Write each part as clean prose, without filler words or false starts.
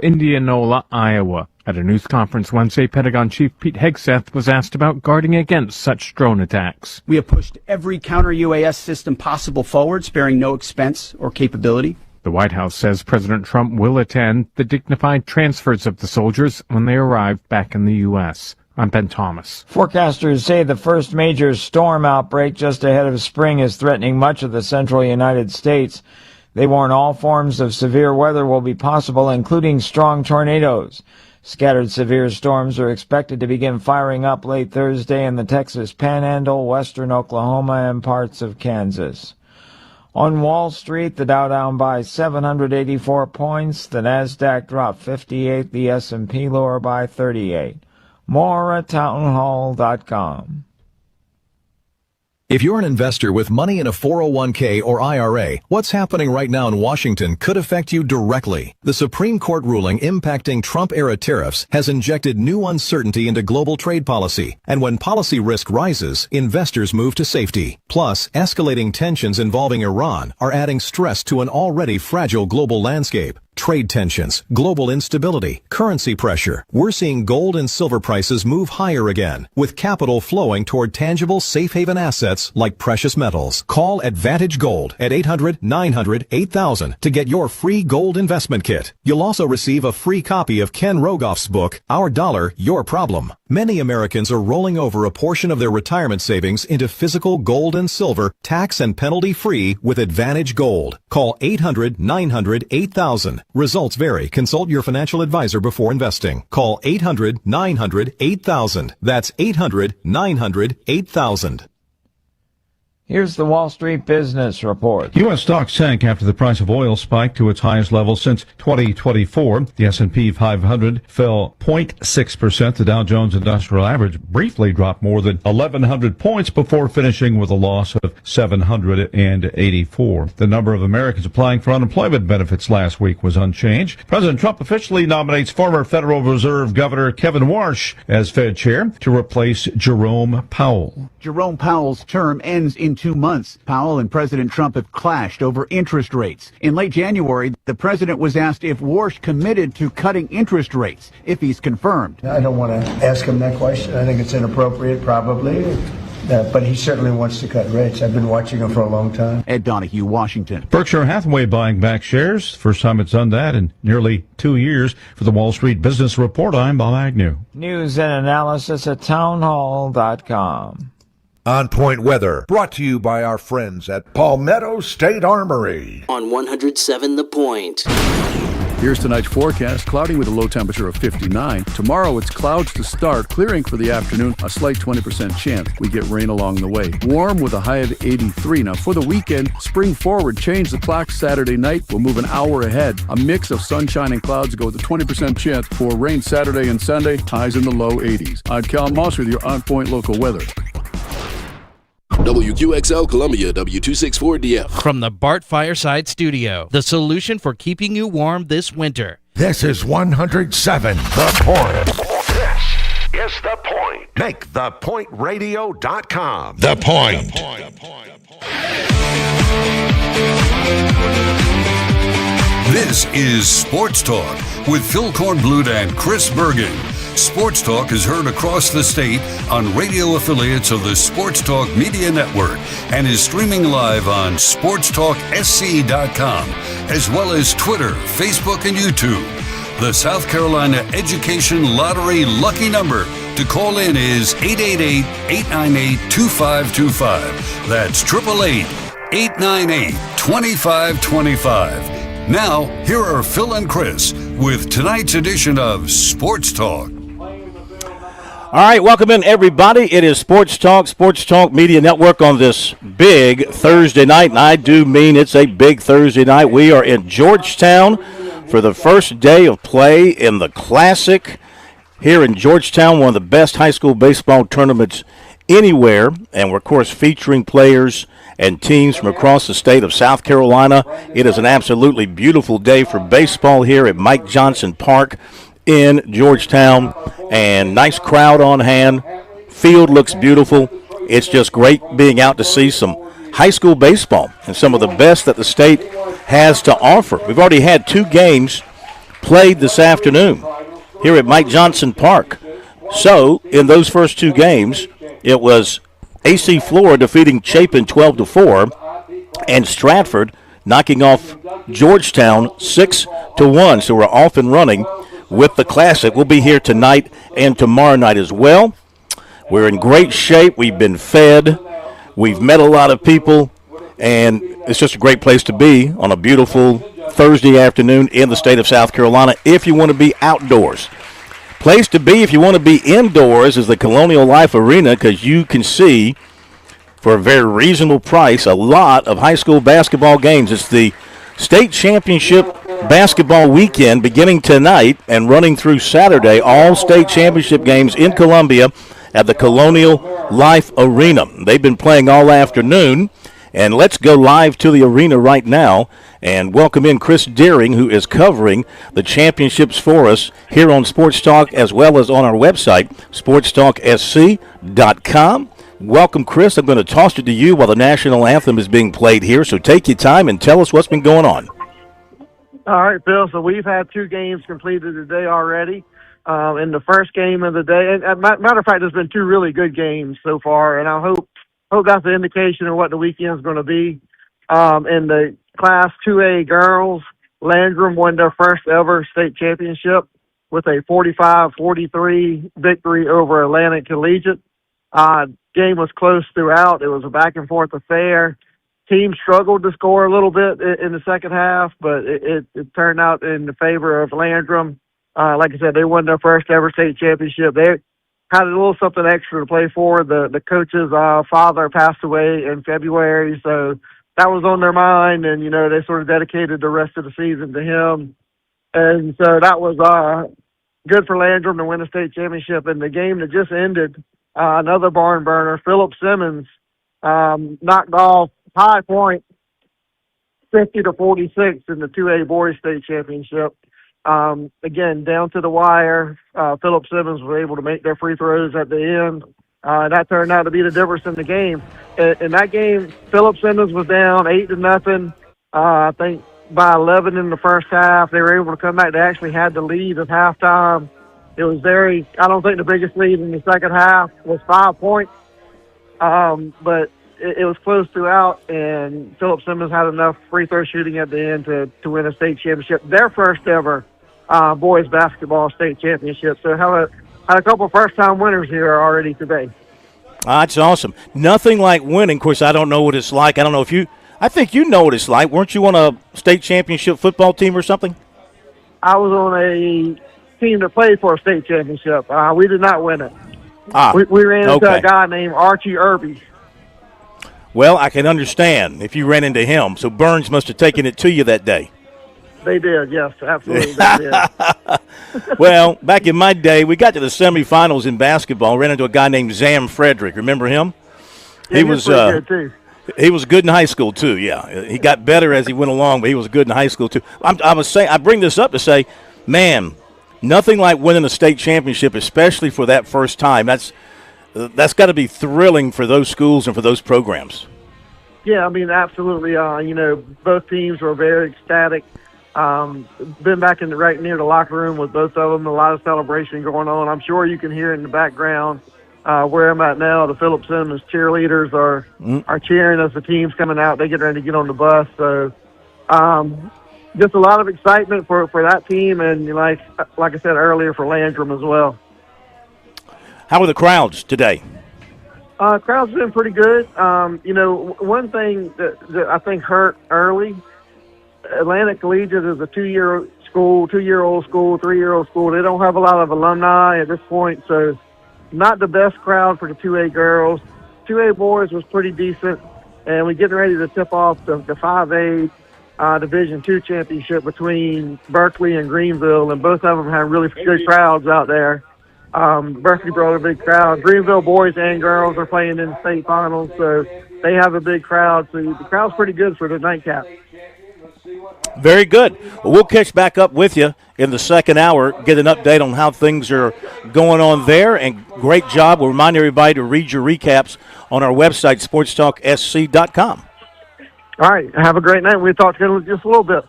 Indianola, Iowa. At a news conference Wednesday, Pentagon Chief Pete Hegseth was asked about guarding against such drone attacks. We have pushed every counter-UAS system possible forward, sparing no expense or capability. The White House says President Trump will attend the dignified transfers of the soldiers when they arrive back in the U.S. I'm Ben Thomas. Forecasters say the first major storm outbreak just ahead of spring is threatening much of the central United States. They warn all forms of severe weather will be possible, including strong tornadoes. Scattered severe storms are expected to begin firing up late Thursday in the Texas Panhandle, western Oklahoma, and parts of Kansas. On Wall Street, the Dow down by 784 points, the Nasdaq dropped 58, the S&P lower by 38. More at townhall.com. If you're an investor with money in a 401k or IRA, what's happening right now in Washington could affect you directly. The Supreme Court ruling impacting Trump-era tariffs has injected new uncertainty into global trade policy. And when policy risk rises, investors move to safety. Plus, escalating tensions involving Iran are adding stress to an already fragile global landscape. Trade tensions, global instability, currency pressure. We're seeing gold and silver prices move higher again, with capital flowing toward tangible safe haven assets like precious metals. Call Advantage Gold at 800-900-8000 to get your free gold investment kit. You'll also receive a free copy of Ken Rogoff's book, Our Dollar, Your Problem. Many Americans are rolling over a portion of their retirement savings into physical gold and silver, tax and penalty free with Advantage Gold. Call 800-900-8000. Results vary. Consult your financial advisor before investing. Call 800-900-8000. That's 800-900-8000. Here's the Wall Street Business Report. U.S. stocks sank after the price of oil spiked to its highest level since 2024. The S&P 500 fell 0.6%. The Dow Jones Industrial Average briefly dropped more than 1,100 points before finishing with a loss of 784. The number of Americans applying for unemployment benefits last week was unchanged. President Trump officially nominates former Federal Reserve Governor Kevin Warsh as Fed Chair to replace Jerome Powell. Jerome Powell's term ends in 2 months. Powell and President Trump have clashed over interest rates. In late January, the president was asked if Warsh committed to cutting interest rates if he's confirmed. I don't want to ask him that question. I think it's inappropriate, probably. But he certainly wants to cut rates. I've been watching him for a long time. Ed Donahue, Washington. Berkshire Hathaway buying back shares. First time it's done that in nearly 2 years. For the Wall Street Business Report, I'm Bob Agnew. News and analysis at townhall.com. On Point Weather, brought to you by our friends at Palmetto State Armory. On 107 The Point. Here's tonight's forecast. Cloudy with a low temperature of 59. Tomorrow it's clouds to start, clearing for the afternoon, a slight 20% chance we get rain along the way. Warm with a high of 83. Now for the weekend, spring forward, change the clock Saturday night. We'll move an hour ahead. A mix of sunshine and clouds go with a 20% chance for rain Saturday and Sunday, highs in the low 80s. I'm Cal Moss with your On Point local weather. WQXL Columbia, W264DF. From the Bart Fireside Studio, the solution for keeping you warm this winter. This is 107 The Point. This is The Point. Make thepointradio.com. The Point. This is Sports Talk with Phil Kornblut and Chris Bergen. Sports Talk is heard across the state on radio affiliates of the Sports Talk Media Network and is streaming live on SportsTalkSC.com, as well as Twitter, Facebook, and YouTube. The South Carolina Education Lottery lucky number to call in is 888-898-2525. That's 888-898-2525. Now, here are Phil and Chris with tonight's edition of Sports Talk. All right, welcome in, everybody. It is Sports Talk Media Network on this big Thursday night, and I do mean it's a big Thursday night. We are in Georgetown for the first day of play in the Classic here in Georgetown, one of the best high school baseball tournaments anywhere, and we're, of course, featuring players and teams from across the state of South Carolina. It is an absolutely beautiful day for baseball here at Mike Johnson Park in Georgetown, and nice crowd on hand. Field looks beautiful. It's just great being out to see some high school baseball and some of the best that the state has to offer. We've already had 2 games played this afternoon here at Mike Johnson Park. So, in those first two games, it was AC Flora defeating Chapin 12-4, and Stratford knocking off Georgetown 6-1. So we're off and running with the Classic. We'll be here tonight and tomorrow night as well. We're in great shape. We've been fed. We've met a lot of people, and it's just a great place to be on a beautiful Thursday afternoon in the state of South Carolina if you want to be outdoors. Place to be if you want to be indoors is the Colonial Life Arena, because you can see for a very reasonable price a lot of high school basketball games. It's the state championship basketball weekend beginning tonight and running through Saturday. All state championship games in Columbia at the Colonial Life Arena. They've been playing all afternoon, and let's go live to the arena right now and welcome in Chris Deering, who is covering the championships for us here on Sports Talk as well as on our website, SportsTalkSC.com. Welcome, Chris. I'm going to toss it to you while the national anthem is being played here, so take your time and tell us what's been going on. All right, Bill. So we've had two games completed today already. In the first game of the day, and matter of fact, there's been two really good games so far, and I hope that's an indication of what the weekend's going to be. In the Class 2A girls, Landrum won their first ever state championship with a 45-43 victory over Atlantic Collegiate. Game was close throughout. It was a back-and-forth affair. Team struggled to score a little bit in the second half, but it turned out in the favor of Landrum. Like I said, they won their first ever state championship. They had a little something extra to play for. The coach's father passed away in February, so that was on their mind, and, they sort of dedicated the rest of the season to him. And so that was good for Landrum to win a state championship. And the game that just ended, another barn burner, Philip Simmons knocked off High Point 50-46 in the 2A boys state championship. Again, down to the wire, Philip Simmons was able to make their free throws at the end. That turned out to be the difference in the game. In that game, Philip Simmons was down 8-0. I think by 11 in the first half, they were able to come back. They actually had the lead at halftime. It was I don't think the biggest lead in the second half was 5 points. But it was close throughout, and Philip Simmons had enough free throw shooting at the end to win a state championship, their first ever boys basketball state championship. So had a couple first-time winners here already today. That's awesome. Nothing like winning. Of course, I don't know what it's like. I don't know if you – I think you know what it's like. Weren't you on a state championship football team or something? I was on a team that played for a state championship. We did not win it. We ran into a guy named Archie Irby. Well, I can understand if you ran into him. So Burns must have taken it to you that day. They did, yes, absolutely. They did. Well, back in my day, we got to the semifinals in basketball. Ran into a guy named Zam Frederick. Remember him? Yeah, he was good too. He was good in high school too. Yeah, he got better as he went along, but he was good in high school too. I bring this up to say, man, nothing like winning a state championship, especially for that first time. That's got to be thrilling for those schools and for those programs. Yeah, I mean, absolutely. Both teams were very ecstatic. Been back right near the locker room with both of them. A lot of celebration going on. I'm sure you can hear in the background where I'm at now. The Philip Simmons cheerleaders are cheering as the team's coming out. They get ready to get on the bus. So just a lot of excitement for that team, and like I said earlier, for Landrum as well. How are the crowds today? Crowd's been pretty good. One thing that I think hurt early, Atlantic Collegiate is a 2-year-old school, 3-year-old school. They don't have a lot of alumni at this point, so not the best crowd for the 2A girls. 2A boys was pretty decent, and we're getting ready to tip off the 5A Division II championship between Berkeley and Greenville, and both of them have really good crowds out there. Berkeley brought a big crowd. Greenville boys and girls are playing in the state finals, so they have a big crowd. So the crowd's pretty good for the nightcap. Very good. Well, we'll catch back up with you in the second hour, get an update on how things are going on there, and great job. We'll remind everybody to read your recaps on our website, SportsTalkSC.com. All right. Have a great night. We'll talk to you in just a little bit.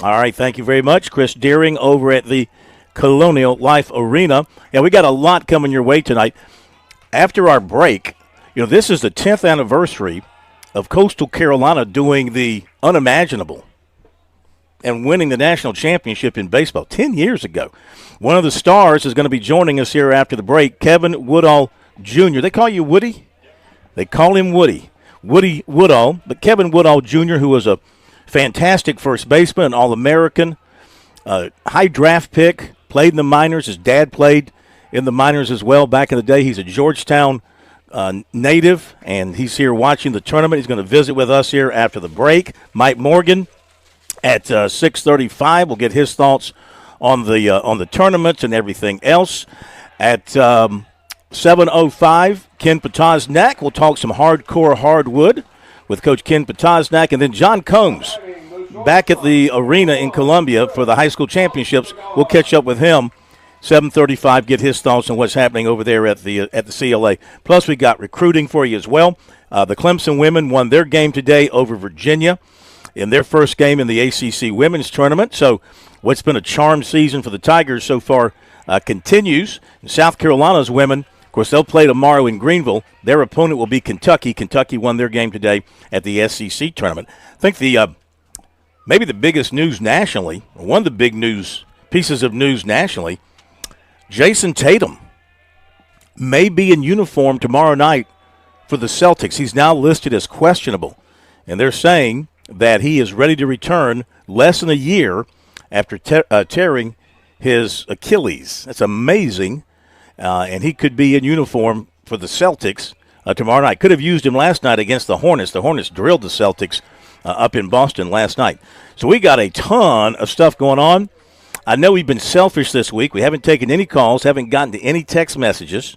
All right, thank you very much, Chris Deering over at the Colonial Life Arena. Yeah, we got a lot coming your way tonight. After our break, this is the 10th anniversary of Coastal Carolina doing the unimaginable and winning the national championship in baseball 10 years ago. One of the stars is going to be joining us here after the break, Kevin Woodall Jr. They call you Woody? They call him Woody. Woody Woodall, but Kevin Woodall Jr., who was a fantastic first baseman, an All-American, high draft pick, played in the minors. His dad played in the minors as well back in the day. He's a Georgetown native, and he's here watching the tournament. He's going to visit with us here after the break. Mike Morgan at 6:35. We'll get his thoughts on the tournament and everything else. At 7:05, Ken Potosnak. We'll talk some hardcore hardwood with Coach Ken Potosnak, and then John Combs back at the arena in Columbia for the high school championships. We'll catch up with him. 7:35. Get his thoughts on what's happening over there at the CLA. Plus, we got recruiting for you as well. The Clemson women won their game today over Virginia in their first game in the ACC Women's Tournament. So what's been a charmed season for the Tigers so far continues. And South Carolina's women, of course, they'll play tomorrow in Greenville. Their opponent will be Kentucky. Kentucky won their game today at the SEC Tournament. I think maybe the biggest news nationally, or one of the big pieces of news nationally, Jason Tatum may be in uniform tomorrow night for the Celtics. He's now listed as questionable, and they're saying that he is ready to return less than a year after tearing his Achilles. That's amazing, and he could be in uniform for the Celtics tomorrow night. Could have used him last night against the Hornets. The Hornets drilled the Celtics up in Boston last night. So we got a ton of stuff going on. I know we've been selfish this week. We haven't taken any calls, haven't gotten to any text messages.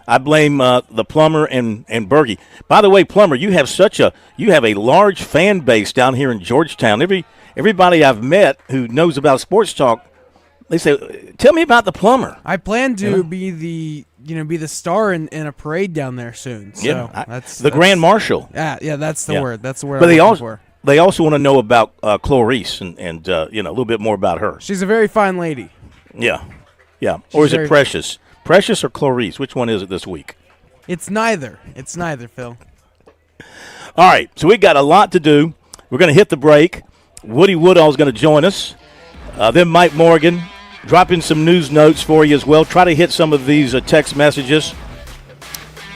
I blame the Plumber and Bergie. By the way, Plumber, you have a large fan base down here in Georgetown. Everybody I've met who knows about sports talk, they say, "Tell me about the Plumber." I plan to be the star in a parade down there soon. So that's Grand Marshal. Yeah, that's the word. That's the word. But they also want to know about Clarice and a little bit more about her. She's a very fine lady. Yeah. Or is it Precious? Precious or Clarice? Which one is it this week? It's neither. Phil. All right, so we got a lot to do. We're going to hit the break. Woody Woodall is going to join us. Then Mike Morgan, drop in some news notes for you as well. Try to hit some of these text messages.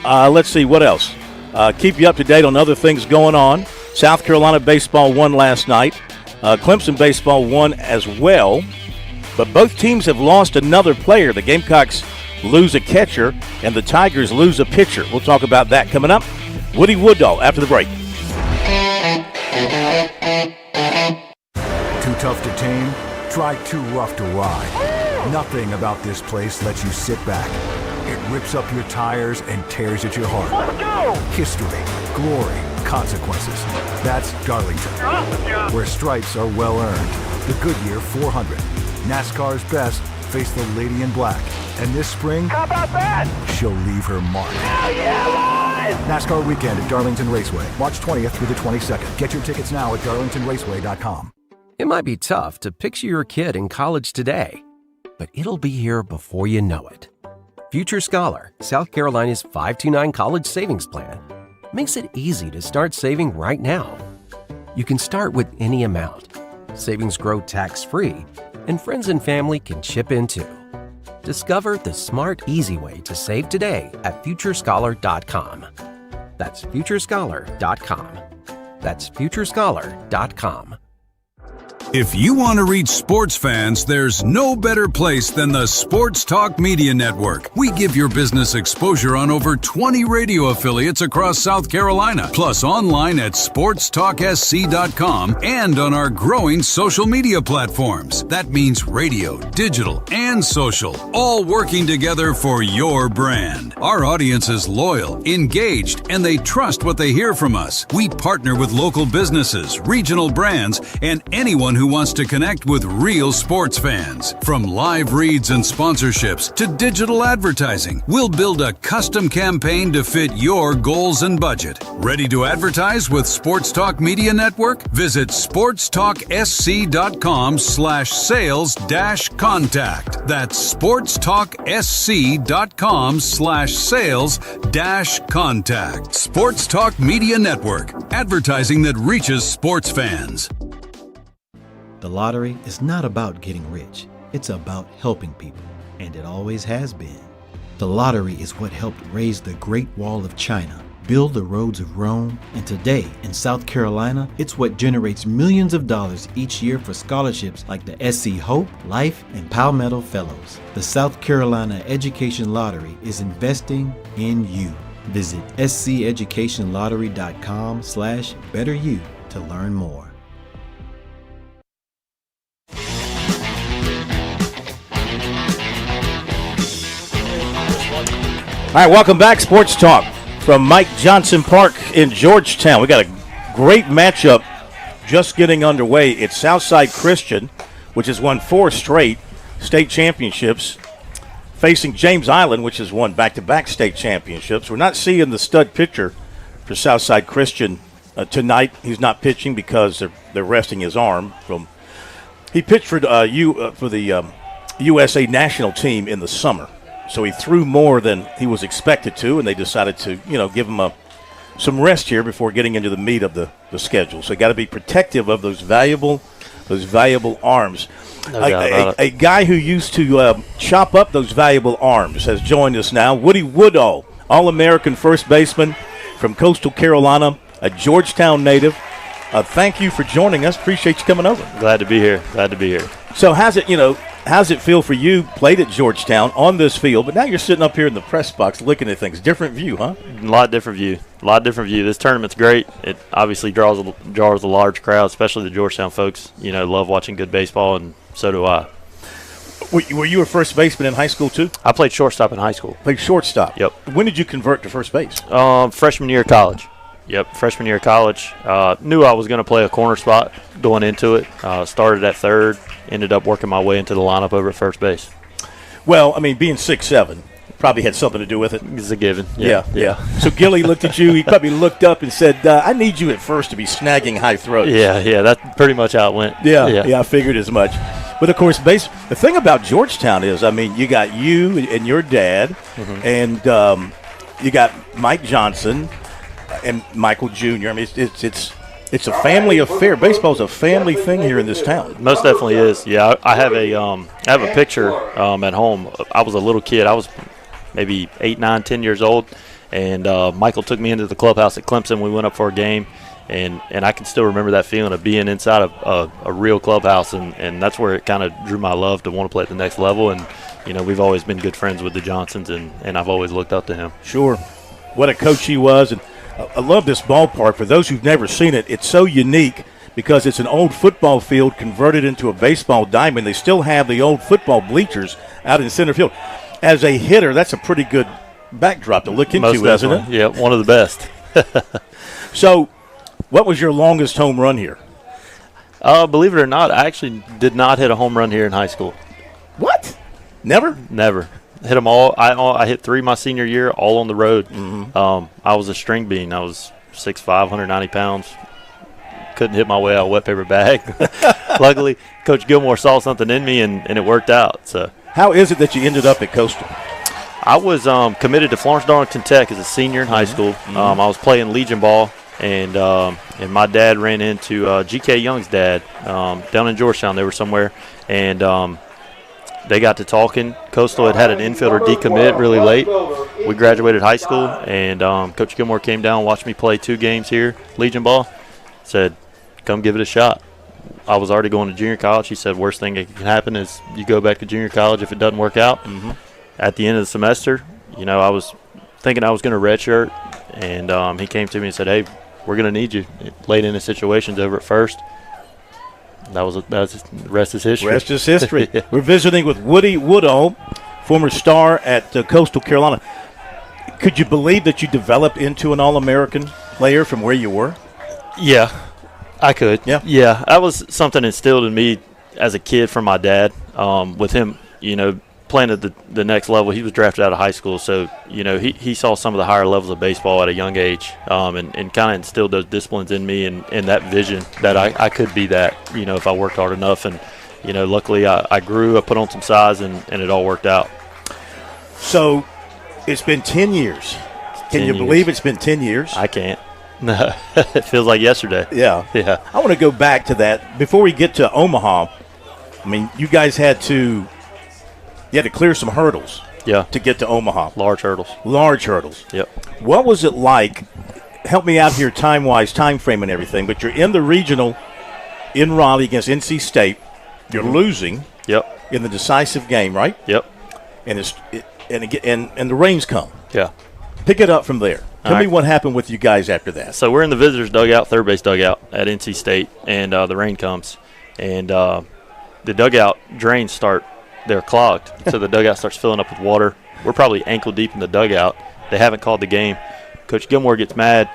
Let's see, what else? Keep you up to date on other things going on. South Carolina baseball won last night. Clemson baseball won as well. But both teams have lost another player. The Gamecocks lose a catcher, and the Tigers lose a pitcher. We'll talk about that coming up. Woody Woodall after the break. Too tough to tame? Try too rough to ride. Nothing about this place lets you sit back. It rips up your tires and tears at your heart. Let's go! History, glory, consequences. That's Darlington, where stripes are well earned. The Goodyear 400. NASCAR's best face the lady in black. And this spring, how about that? She'll leave her mark. Hell yeah, boys! NASCAR weekend at Darlington Raceway, March 20th through the 22nd. Get your tickets now at darlingtonraceway.com. It might be tough to picture your kid in college today, but it'll be here before you know it. Future Scholar, South Carolina's 529 college savings plan, makes it easy to start saving right now. You can start with any amount. Savings grow tax-free, and friends and family can chip in too. Discover the smart, easy way to save today at futurescholar.com. That's futurescholar.com. That's futurescholar.com. If you want to reach sports fans, there's no better place than the Sports Talk Media Network. We give your business exposure on over 20 radio affiliates across South Carolina, plus online at SportsTalkSC.com and on our growing social media platforms. That means radio, digital, and social, all working together for your brand. Our audience is loyal, engaged, and they trust what they hear from us. We partner with local businesses, regional brands, and anyone who who wants to connect with real sports fans. From live reads and sponsorships to digital advertising, we'll build a custom campaign to fit your goals and budget. Ready to advertise with Sports Talk Media Network? Visit sportstalksc.com/sales-contact. That's sportstalksc.com/sales-contact. Sports Talk Media Network. Advertising that reaches sports fans. The lottery is not about getting rich. It's about helping people, and it always has been. The lottery is what helped raise the Great Wall of China, build the roads of Rome, and today in South Carolina, it's what generates millions of dollars each year for scholarships like the SC Hope, Life, and Palmetto Fellows. The South Carolina Education Lottery is investing in you. Visit sceducationlottery.com/betteryou to learn more. All right, welcome back, Sports Talk from Mike Johnson Park in Georgetown. We got a great matchup just getting underway. It's Southside Christian, which has won 4 straight state championships, facing James Island, which has won back-to-back state championships. We're not seeing the stud pitcher for Southside Christian tonight. He's not pitching because they're resting his arm. He pitched for the USA national team in the summer. So he threw more than he was expected to, and they decided to, give him some rest here before getting into the meat of the schedule. So you got to be protective of those valuable arms. A guy who used to chop up those valuable arms has joined us now. Woody Woodall, All-American first baseman from Coastal Carolina, a Georgetown native. Thank you for joining us. Appreciate you coming over. Glad to be here. So how's it feel for you? Played at Georgetown on this field, but now you're sitting up here in the press box looking at things. Different view, huh? A lot different view. This tournament's great. It obviously draws a large crowd, especially the Georgetown folks. Love watching good baseball, and so do I. Were you a first baseman in high school too? I played shortstop in high school. Played shortstop? Yep. When did you convert to first base? Freshman year of college. Yep, freshman year of college. Knew I was going to play a corner spot going into it. Started at third, ended up working my way into the lineup over at first base. Well, being 6'7", probably had something to do with it. It's a given. Yeah. So Gilly looked at you. He probably looked up and said, I need you at first to be snagging high throws. Yeah, that's pretty much how it went. Yeah, I figured as much. But, of course, the thing about Georgetown is, you got you and your dad, and you got Mike Johnson and Michael Jr. It's a family affair. Baseball's a family thing here in this town. Most definitely is. Yeah, I have a picture at home. I was a little kid. I was maybe 8, 9, 10 years old, and Michael took me into the clubhouse at Clemson. We went up for a game, and I can still remember that feeling of being inside of a real clubhouse, and that's where it kind of drew my love to want to play at the next level. And we've always been good friends with the Johnsons, and I've always looked up to him. Sure. What a coach he was. And I love this ballpark. For those who've never seen it, it's so unique because it's an old football field converted into a baseball diamond. They still have the old football bleachers out in center field. As a hitter, that's a pretty good backdrop to look into, isn't it? Yeah, one of the best. So, what was your longest home run here? Believe it or not, I actually did not hit a home run here in high school. What? Never? Never. Hit them all. I hit 3 my senior year, all on the road. I was a string bean. I was 6'5", 190 pounds. Couldn't hit my way out of a wet paper bag. Luckily, Coach Gilmore saw something in me, and it worked out. So, how is it that you ended up at Coastal? I was committed to Florence Darlington Tech as a senior in high school. I was playing Legion ball, and my dad ran into G.K. Young's dad down in Georgetown. They were somewhere, and they got to talking. Coastal had an infielder decommit really late. We graduated high school, and Coach Gilmore came down, watched me play 2 games here, Legion ball, said, come give it a shot. I was already going to junior college. He said, worst thing that can happen is you go back to junior college if it doesn't work out. At the end of the semester, I was thinking I was going to redshirt, and he came to me and said, hey, we're going to need you late in the situations over at first. That's the rest is history. Rest is history. Yeah. We're visiting with Woody Woodall, former star at Coastal Carolina. Could you believe that you developed into an All-American player from where you were? Yeah. I could. Yeah. Yeah, that was something instilled in me as a kid from my dad. With him, playing at the next level, he was drafted out of high school, so he saw some of the higher levels of baseball at a young age, and kind of instilled those disciplines in me and that vision that I could be that, if I worked hard enough. And luckily I grew, I put on some size, and it all worked out. So it's been 10 years. Can you believe it's been 10 years? I can't. No, it feels like yesterday. Yeah. I want to go back to that before we get to Omaha. I mean, you guys had to clear some hurdles. Yeah. To get to Omaha. Large hurdles. Yep. What was it like? Help me out here time-wise, time frame and everything, but you're in the regional in Raleigh against NC State. You're losing. Yep. In the decisive game, right? Yep. And and the rains come. Yeah. Pick it up from there. Tell me what happened with you guys after that. So we're in the visitors' dugout, third base dugout at NC State, and the rain comes. And the dugout drains they're clogged. So the dugout starts filling up with water. We're probably ankle deep in the dugout. They haven't called the game. Coach Gilmore gets mad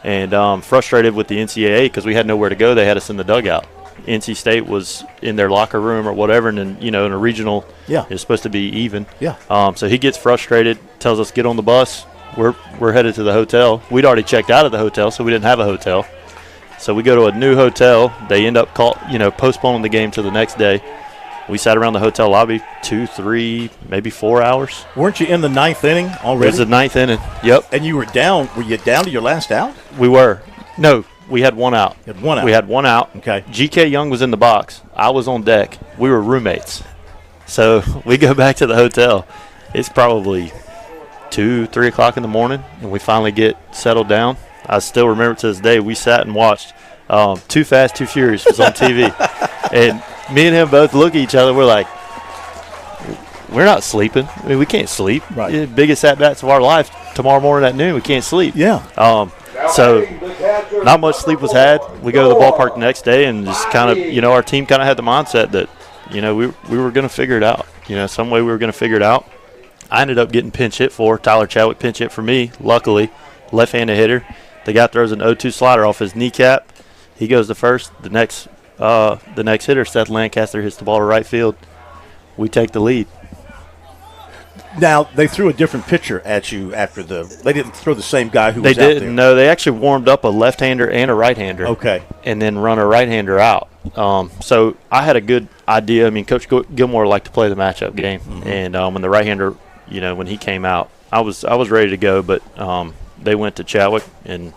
and frustrated with the NCAA because we had nowhere to go. They had us in the dugout. NC State was in their locker room or whatever, and then, in a regional, it's supposed to be even. Yeah. So he gets frustrated, tells us, get on the bus. We're headed to the hotel. We'd already checked out of the hotel, so we didn't have a hotel. So we go to a new hotel. They end up postponing the game to the next day. We sat around the hotel lobby 2, 3, maybe 4 hours. Weren't you in the ninth inning already? It was the ninth inning. Yep. And you were down. Were you down to your last out? We were. No, we had one out. You had one out. We had one out. Okay. GK Young was in the box. I was on deck. We were roommates. So we go back to the hotel. It's probably 2, 3 o'clock in the morning, and we finally get settled down. I still remember to this day, we sat and watched Too Fast, Too Furious was on TV. And me and him both look at each other. We're like, we're not sleeping. I mean, we can't sleep. Right. Biggest at-bats of our life tomorrow morning at noon. We can't sleep. Yeah. So not much sleep was had. We go to the ballpark the next day and just kind of, our team kind of had the mindset that, we were going to figure it out. Some way we were going to figure it out. I ended up getting pinch hit for. Tyler Chadwick pinch hit for me, luckily. Left-handed hitter. The guy throws an 0-2 slider off his kneecap. He goes to first. The next hitter, Seth Lancaster, hits the ball to right field. We take the lead. Now, they threw a different pitcher at you after they didn't throw the same guy who was out there. They didn't. No, they actually warmed up a left-hander and a right-hander. Okay. And then run a right-hander out. So I had a good idea. I mean, Coach Gilmore liked to play the matchup game. Mm-hmm. And when the right-hander, when he came out, I was ready to go, but they went to Chadwick, and,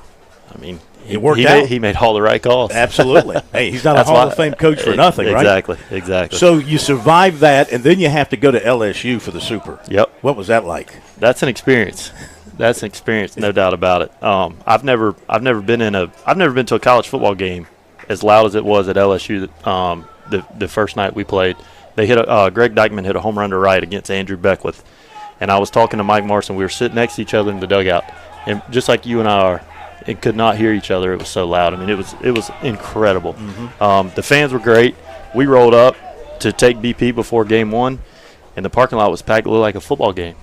I mean, it worked out. He made all the right calls. Absolutely. Hey, he's not a Hall of Fame coach for nothing, right? Exactly. So you survived that, and then you have to go to LSU for the Super. Yep. What was that like? That's an experience. No doubt about it. I've never been to a college football game as loud as it was at LSU. The first night we played, they Greg Dykeman hit a home run to right against Andrew Beckwith, and I was talking to Mike Marson. We were sitting next to each other in the dugout, and just like you and I are. And could not hear each other. It was so loud. I mean, it was incredible. Mm-hmm. The fans were great. We rolled up to take BP before game one, and the parking lot was packed. It looked like a football game.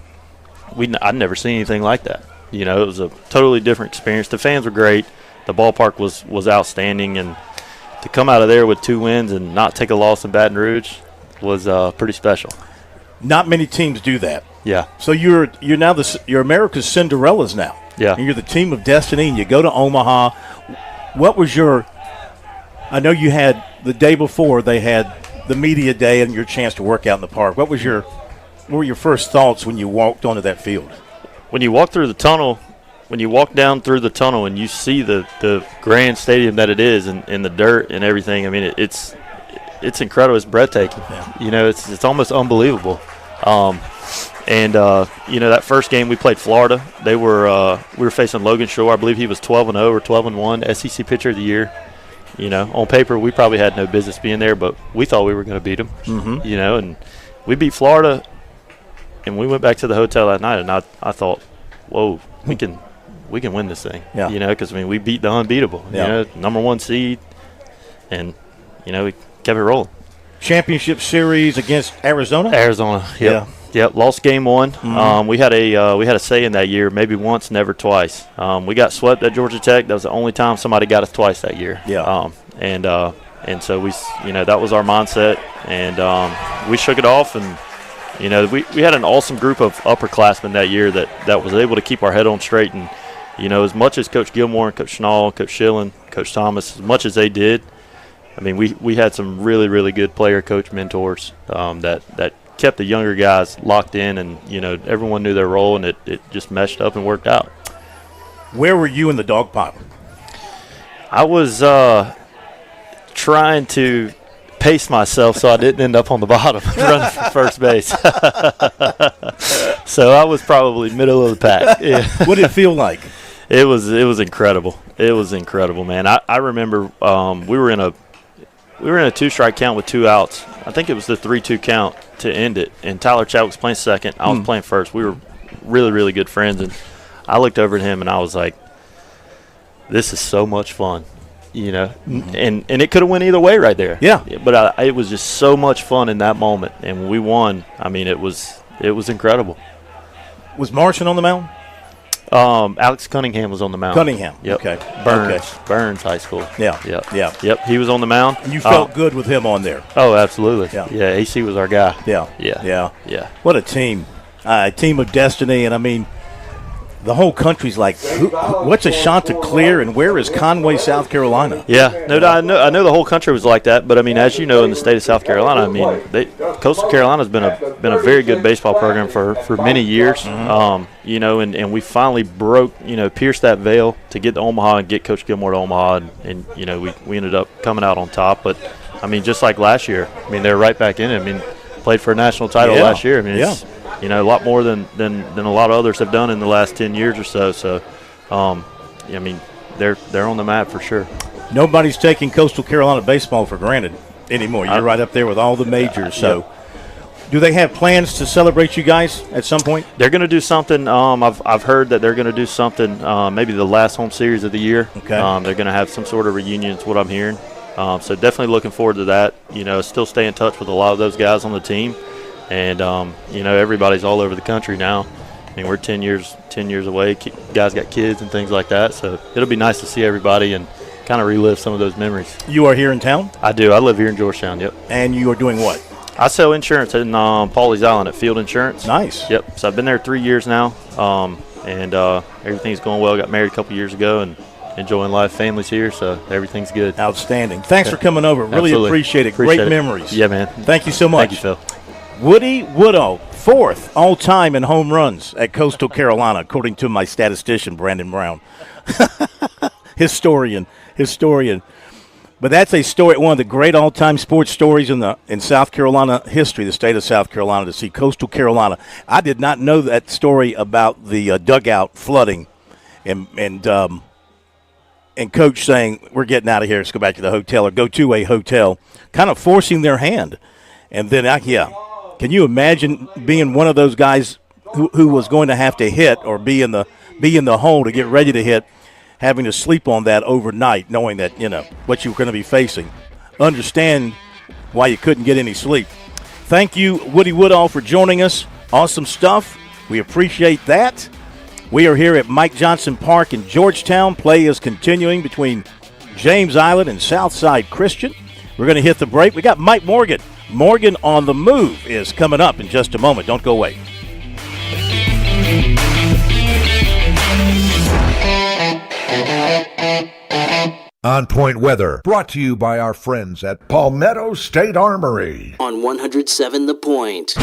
I'd never seen anything like that. It was a totally different experience. The fans were great. The ballpark was outstanding, and to come out of there with 2 wins and not take a loss in Baton Rouge was pretty special. Not many teams do that. Yeah. So you're now you're America's Cinderellas now. Yeah. And you're the team of destiny, and you go to Omaha. What was I know you had the day before they had the media day and your chance to work out in the park. What were your first thoughts when you walked onto that field? When you walk through the tunnel, when you walk down through the tunnel and you see the grand stadium that it is and the dirt and everything, I mean, it's incredible. It's breathtaking. Yeah. It's almost unbelievable. That first game we played Florida, we were facing Logan Shore. I believe he was 12-0 or 12-1, SEC Pitcher of the Year. On paper we probably had no business being there, but we thought we were going to beat them. Mm-hmm. And we beat Florida, and we went back to the hotel that night, and I thought, whoa, we can win this thing. Yeah. Because we beat the unbeatable. Yeah. Number 1 seed, and we kept it rolling. Championship series against Arizona. Yep. Yeah. Yep, lost game 1. Mm-hmm. We had a say-in that year, maybe once, never twice. We got swept at Georgia Tech. That was the only time somebody got us twice that year. Yeah. And so we, that was our mindset, and we shook it off. And we had an awesome group of upperclassmen that year that was able to keep our head on straight. And as much as Coach Gilmore and Coach Schnall, Coach Schillen, Coach Thomas, as much as they did, I mean, we had some really, really good player coach mentors that kept the younger guys locked in, and everyone knew their role, and it just meshed up and worked out. Where were you in the dog pile? I was trying to pace myself so I didn't end up on the bottom running for first base. So I was probably middle of the pack. Yeah. What did it feel like? It was incredible. It was incredible, man. I remember we were in a two-strike count with 2 outs. I think it was the 3-2 count to end it, and Tyler Chadwick's playing second. I was playing first. We were really, really good friends, and I looked over at him and I was like, "This is so much fun." And it could have went either way right there. Yeah. But it was just so much fun in that moment, and when we won, I mean, it was incredible. Was Martian on the mound? Alex Cunningham was on the mound. Cunningham. Yep. Okay. Burns High School. Yeah. Yep. He was on the mound. And you felt good with him on there. Oh, absolutely. Yeah. AC was our guy. Yeah. What a team. A team of destiny, and I mean, the whole country's like, what's a Chanticleer and where is Conway, South Carolina? Yeah, I know the whole country was like that, but I mean, as you know, in the state of South Carolina, I mean, Coastal Carolina's been a very good baseball program for many years. Mm-hmm. And we finally pierced that veil to get to Omaha and get Coach Gilmore to Omaha, and we ended up coming out on top. But I mean, just like last year, I mean, they're right back in it. I mean, played for a national title last year. I mean, it's a lot more than a lot of others have done in the last 10 years or so. So, I mean, they're on the map for sure. Nobody's taking Coastal Carolina baseball for granted anymore. You're right up there with all the majors. So, do they have plans to celebrate you guys at some point? They're going to do something. I've heard that they're going to do something. Maybe the last home series of the year. Okay. They're going to have some sort of reunion. Is what I'm hearing. So definitely looking forward to that. Still stay in touch with a lot of those guys on the team. And, everybody's all over the country now. I mean, we're 10 years away. Guys got kids and things like that. So it'll be nice to see everybody and kind of relive some of those memories. You are here in town? I do. I live here in Georgetown, yep. And you are doing what? I sell insurance in Pawleys Island at Field Insurance. Nice. Yep. So I've been there 3 years now, and everything's going well. Got married a couple years ago and enjoying life. Family's here, so everything's good. Outstanding. Thanks for coming over. Really appreciate it. Great memories. Yeah, man. Thank you so much. Thank you, Phil. Woody Woodall, 4th all-time in home runs at Coastal Carolina, according to my statistician, Brandon Brown. Historian. But that's a story, one of the great all-time sports stories in South Carolina history, the state of South Carolina, to see Coastal Carolina. I did not know that story about the dugout flooding and Coach saying, we're getting out of here, let's go back to the hotel or go to a hotel, kind of forcing their hand. And then, can you imagine being one of those guys who was going to have to hit or be in the hole to get ready to hit, having to sleep on that overnight, knowing that, what you were going to be facing. Understand why you couldn't get any sleep. Thank you, Woody Woodall, for joining us. Awesome stuff. We appreciate that. We are here at Mike Johnson Park in Georgetown. Play is continuing between James Island and Southside Christian. We're going to hit the break. We got Mike Morgan. Morgan on the Move is coming up in just a moment. Don't go away. On Point Weather, brought to you by our friends at Palmetto State Armory. On 107 The Point.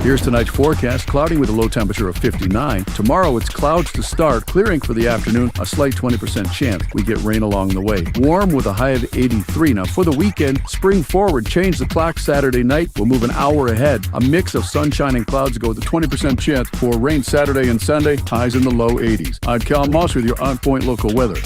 Here's tonight's forecast. Cloudy with a low temperature of 59. Tomorrow it's clouds to start, clearing for the afternoon, a slight 20% chance we get rain along the way. Warm with a high of 83. Now for the weekend, spring forward, change the clock Saturday night. We'll move an hour ahead. A mix of sunshine and clouds go with a 20% chance for rain Saturday and Sunday, highs in the low 80s. I'm Cal Moss with your On Point local weather.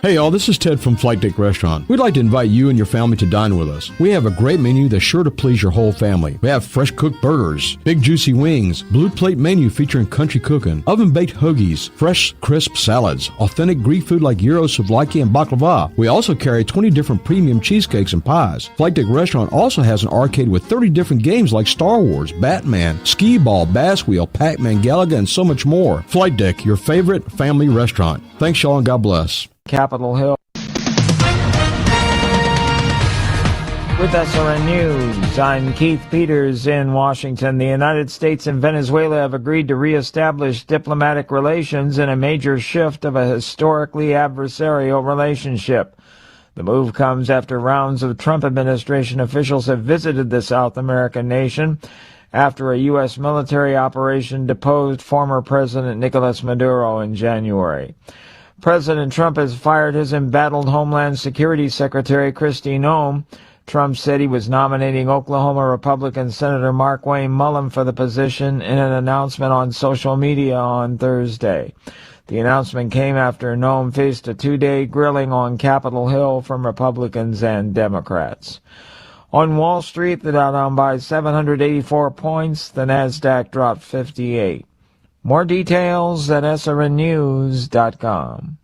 Hey y'all, this is Ted from Flight Deck Restaurant. We'd like to invite you and your family to dine with us. We have a great menu that's sure to please your whole family. We have fresh cooked burgers, big juicy wings, blue plate menu featuring country cooking, oven baked hoagies, fresh crisp salads, authentic Greek food like gyros, souvlaki, and baklava. We also carry 20 different premium cheesecakes and pies. Flight Deck Restaurant also has an arcade with 30 different games like Star Wars, Batman, Skee Ball, Bass Wheel, Pac-Man, Galaga, and so much more. Flight Deck, your favorite family restaurant. Thanks y'all and God bless. Capitol Hill. With SRN News, I'm Keith Peters in Washington. The United States and Venezuela have agreed to reestablish diplomatic relations in a major shift of a historically adversarial relationship. The move comes after rounds of Trump administration officials have visited the South American nation after a U.S. military operation deposed former President Nicolas Maduro in January. President Trump has fired his embattled Homeland Security Secretary Kristi Noem. Trump said he was nominating Oklahoma Republican Senator Markwayne Mullin for the position in an announcement on social media on Thursday. The announcement came after Noem faced a 2-day grilling on Capitol Hill from Republicans and Democrats. On Wall Street, the Dow down by 784 points. The Nasdaq dropped 58. More details at srnnews.com.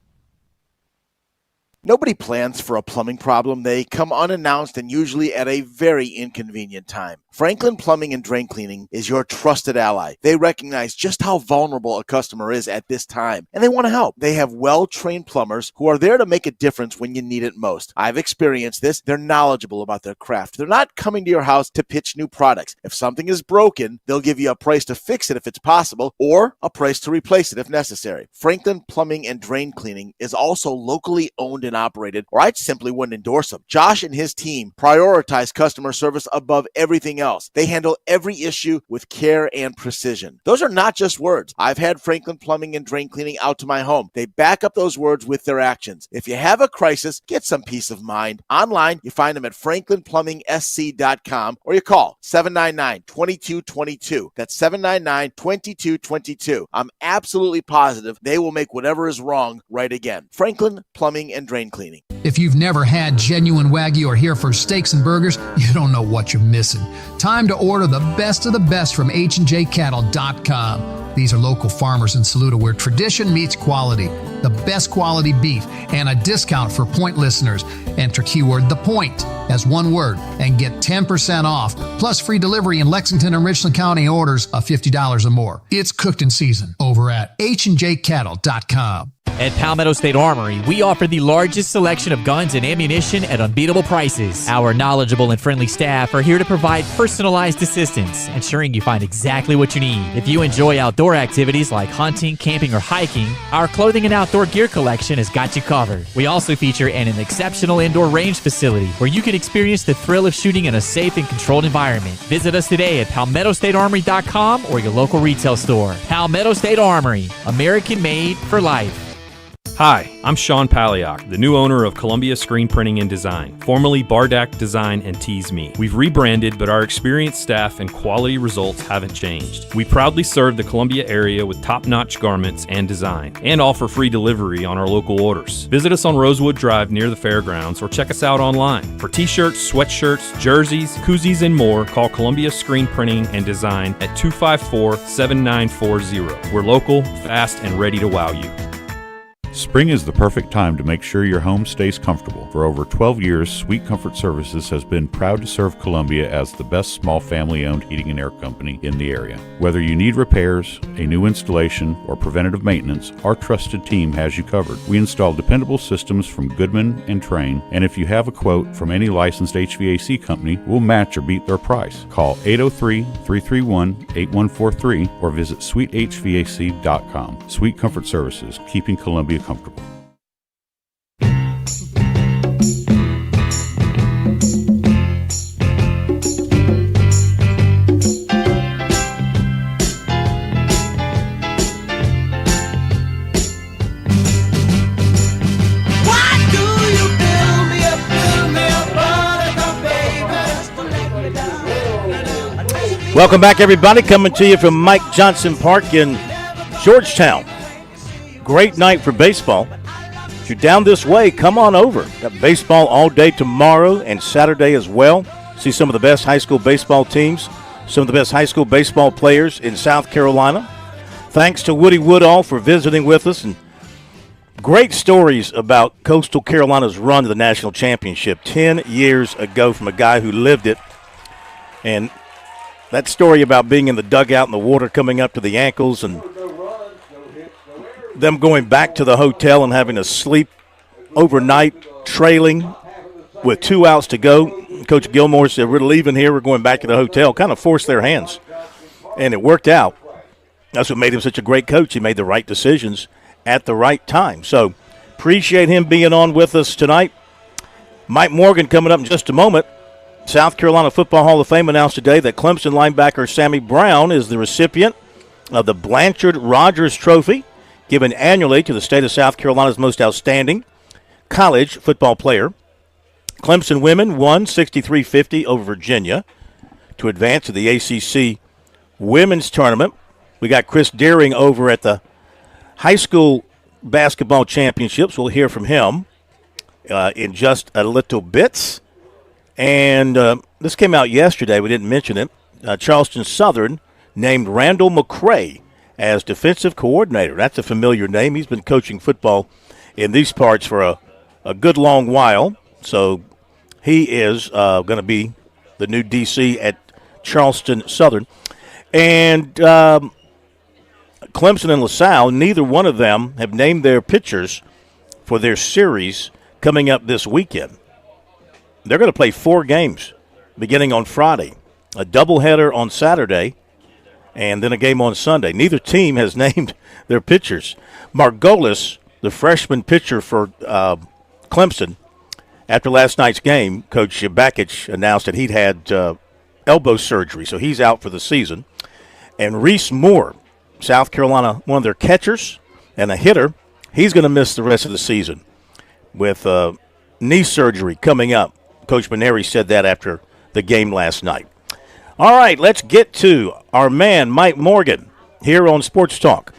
Nobody plans for a plumbing problem. They come unannounced and usually at a very inconvenient time. Franklin Plumbing and Drain Cleaning is your trusted ally. They recognize just how vulnerable a customer is at this time, and they want to help. They have well-trained plumbers who are there to make a difference when you need it most. I've experienced this. They're knowledgeable about their craft. They're not coming to your house to pitch new products. If something is broken, they'll give you a price to fix it if it's possible, or a price to replace it if necessary. Franklin Plumbing and Drain Cleaning is also locally owned and operated, or I simply wouldn't endorse them. Josh and his team prioritize customer service above everything else. They handle every issue with care and precision. Those are not just words. I've had Franklin Plumbing and Drain Cleaning out to my home. They back up those words with their actions. If you have a crisis, get some peace of mind. Online, you find them at franklinplumbing.sc.com, or you call 799-2222. That's 799-2222. I'm absolutely positive they will make whatever is wrong right again. Franklin Plumbing and Drain Cleaning. If you've never had genuine Wagyu or Hereford steaks and burgers, you don't know what you're missing. Time to order the best of the best from HandJCattle.com. These are local farmers in Saluda where tradition meets quality. The best quality beef and a discount for Point listeners. Enter keyword The Point as one word and get 10% off, plus free delivery in Lexington and Richland County orders of $50 or more. It's cooked in season over at HandJCattle.com. At Palmetto State Armory, we offer the largest selection of guns and ammunition at unbeatable prices. Our knowledgeable and friendly staff are here to provide personalized assistance, ensuring you find exactly what you need. If you enjoy outdoor activities like hunting, camping, or hiking, our clothing and outdoor gear collection has got you covered. We also feature an exceptional indoor range facility where you can experience the thrill of shooting in a safe and controlled environment. Visit us today at PalmettoStateArmory.com or your local retail store. Palmetto State Armory, American made for life. Hi, I'm Sean Paliak, the new owner of Columbia Screen Printing and Design, formerly Bardak Design and Tease Me. We've rebranded, but our experienced staff and quality results haven't changed. We proudly serve the Columbia area with top-notch garments and design, and offer free delivery on our local orders. Visit us on Rosewood Drive near the fairgrounds, or check us out online. For t-shirts, sweatshirts, jerseys, koozies, and more, call Columbia Screen Printing and Design at 254-7940. We're local, fast, and ready to wow you. Spring is the perfect time to make sure your home stays comfortable. For over 12 years, Sweet Comfort Services has been proud to serve Columbia as the best small family-owned heating and air company in the area. Whether you need repairs, a new installation, or preventative maintenance, our trusted team has you covered. We install dependable systems from Goodman and Train, and if you have a quote from any licensed HVAC company, we'll match or beat their price. Call 803-331-8143 or visit sweethvac.com. Sweet Comfort Services, keeping Columbia comfortable. Welcome back, everybody. Coming to you from Mike Johnson Park in Georgetown. Great night for baseball. If you're down this way, come on over. Got baseball all day tomorrow and Saturday as well. See some of the best high school baseball teams, some of the best high school baseball players in South Carolina. Thanks to Woody Woodall for visiting with us. And great stories about Coastal Carolina's run to the national championship 10 years ago from a guy who lived it. And that story about being in the dugout and the water coming up to the ankles and them going back to the hotel and having to sleep overnight, trailing with 2 outs to go. Coach Gilmore said, we're leaving here, we're going back to the hotel, kind of forced their hands. And it worked out. That's what made him such a great coach. He made the right decisions at the right time. So appreciate him being on with us tonight. Mike Morgan coming up in just a moment. South Carolina Football Hall of Fame announced today that Clemson linebacker Sammy Brown is the recipient of the Blanchard Rogers Trophy, given annually to the state of South Carolina's most outstanding college football player. Clemson women won 63-50 over Virginia to advance to the ACC women's tournament. We got Chris Deering over at the high school basketball championships. We'll hear from him in just a little bit. And this came out yesterday. We didn't mention it. Charleston Southern named Randall McCray as defensive coordinator. That's a familiar name. He's been coaching football in these parts for a good long while. So he is going to be the new DC at Charleston Southern. And Clemson and LaSalle, neither one of them have named their pitchers for their series coming up this weekend. They're going to play 4 games beginning on Friday, a doubleheader on Saturday, and then a game on Sunday. Neither team has named their pitchers. Margolis, the freshman pitcher for Clemson, after last night's game, Coach Bakich announced that he'd had elbow surgery, so he's out for the season. And Reese Moore, South Carolina, one of their catchers and a hitter, he's going to miss the rest of the season with knee surgery coming up. Coach Maneri said that after the game last night. All right, let's get to our man, Mike Morgan, here on Sports Talk.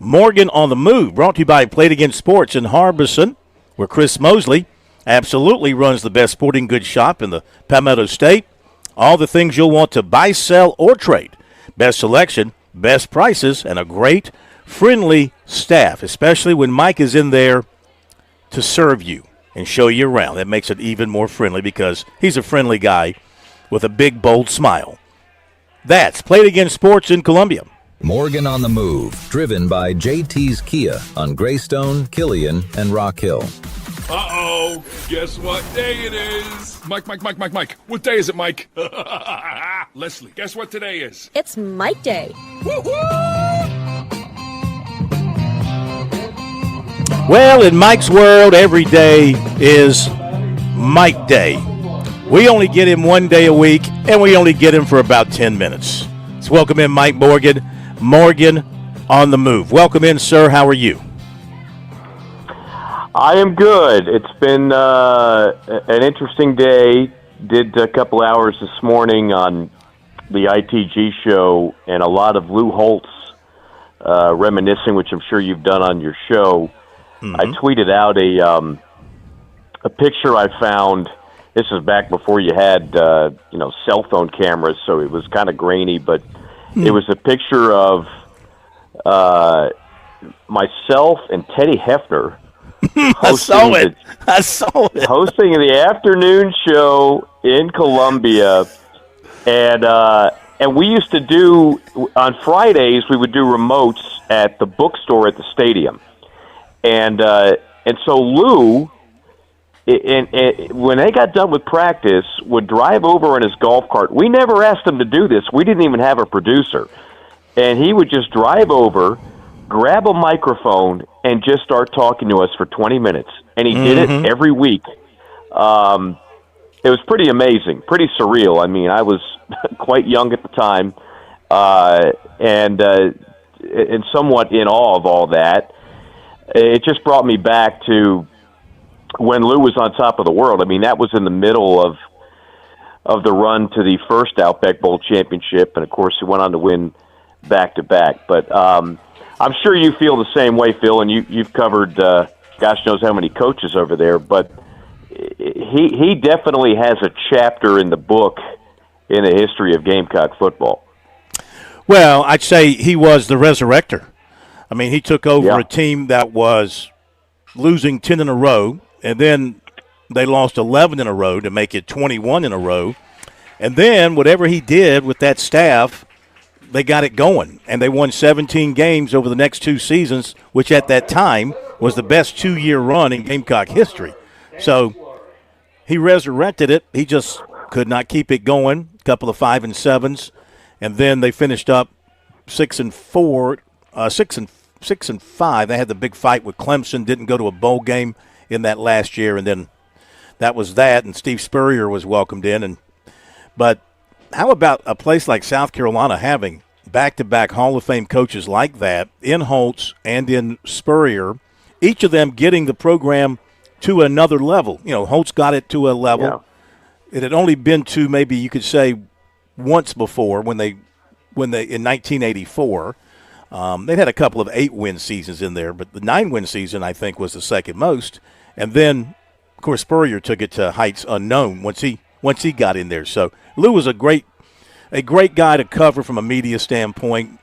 Morgan on the Move, brought to you by Play It Again Sports in Harbison, where Chris Mosley absolutely runs the best sporting goods shop in the Palmetto State. All the things you'll want to buy, sell, or trade. Best selection, best prices, and a great, friendly staff, especially when Mike is in there to serve you and show you around. That makes it even more friendly because he's a friendly guy with a big, bold smile. That's Play It Again Sports in Columbia. Morgan on the Move, driven by JT's Kia on Greystone, Killian, and Rock Hill. Uh-oh, guess what day it is? Mike. What day is it, Mike? Leslie, guess what today is? It's Mike Day. Well, in Mike's world, every day is Mike Day. We only get him 1 day a week, and we only get him for about 10 minutes. Let's welcome in Mike Morgan. Morgan on the Move. Welcome in, sir. How are you? I am good. It's been an interesting day. Did a couple hours this morning on the ITG show, and a lot of Lou Holtz reminiscing, which I'm sure you've done on your show. Mm-hmm. I tweeted out a picture I found. This is back before you had cell phone cameras, so it was kind of grainy, but it was a picture of myself and Teddy Hefner. I saw it. Hosting the afternoon show in Columbia, and we used to do on Fridays. We would do remotes at the bookstore at the stadium, and so Lou, when they got done with practice, would drive over in his golf cart. We never asked him to do this. We didn't even have a producer, and he would just drive over, grab a microphone, and just start talking to us for 20 minutes. And he did it every week. It was pretty amazing, pretty surreal. I mean, I was quite young at the time, and somewhat in awe of all that. It just brought me back to when Lou was on top of the world. I mean, that was in the middle of the run to the first Outback Bowl championship, and of course, he went on to win back-to-back. But I'm sure you feel the same way, Phil, and you've covered gosh knows how many coaches over there, but he definitely has a chapter in the book in the history of Gamecock football. Well, I'd say he was the resurrector. I mean, he took over a team that was losing 10 in a row, and then they lost 11 in a row to make it 21 in a row. And then whatever he did with that staff, they got it going, and they won 17 games over the next 2 seasons, which at that time was the best 2-year run in Gamecock history. So he resurrected it. He just could not keep it going. A couple of 5 and 7s, and then they finished up 6 and 4, 6 and 5. They had the big fight with Clemson. Didn't go to a bowl game in that last year, and then that was that. And Steve Spurrier was welcomed in. But how about a place like South Carolina having back-to-back Hall of Fame coaches like that in Holtz and in Spurrier, each of them getting the program to another level? Holtz got it to a level. Yeah. It had only been to maybe you could say once before when they in 1984. They'd had a couple of 8-win seasons in there, but the 9-win season I think was the second most. And then, of course, Spurrier took it to heights unknown once he got in there. So Lou was a great guy to cover from a media standpoint.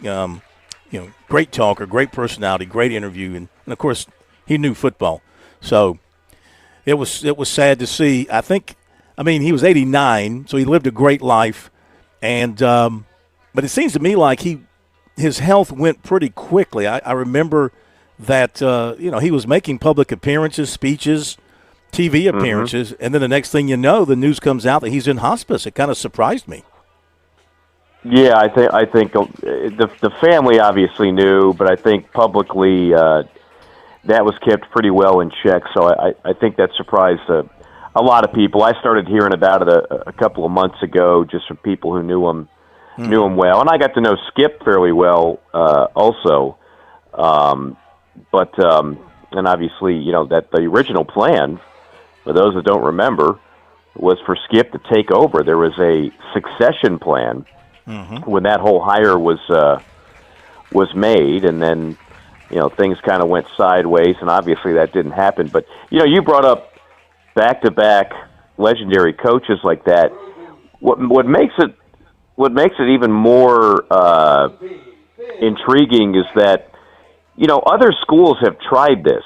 Great talker, great personality, great interview, and of course he knew football. So it was sad to see. He was 89, so he lived a great life, and but it seems to me like his health went pretty quickly. I remember that he was making public appearances, speeches, TV appearances, and then the next thing you know, the news comes out that he's in hospice. It kind of surprised me. Yeah, I think the family obviously knew, but I think publicly that was kept pretty well in check. So I think that surprised a lot of people. I started hearing about it a couple of months ago, just from people who knew him well, and I got to know Skip fairly well also. And obviously, that the original plan, for those that don't remember, was for Skip to take over. There was a succession plan when that whole hire was made, and then things kind of went sideways, and obviously that didn't happen. But you brought up back-to-back legendary coaches like that. What makes it even more intriguing is that other schools have tried this.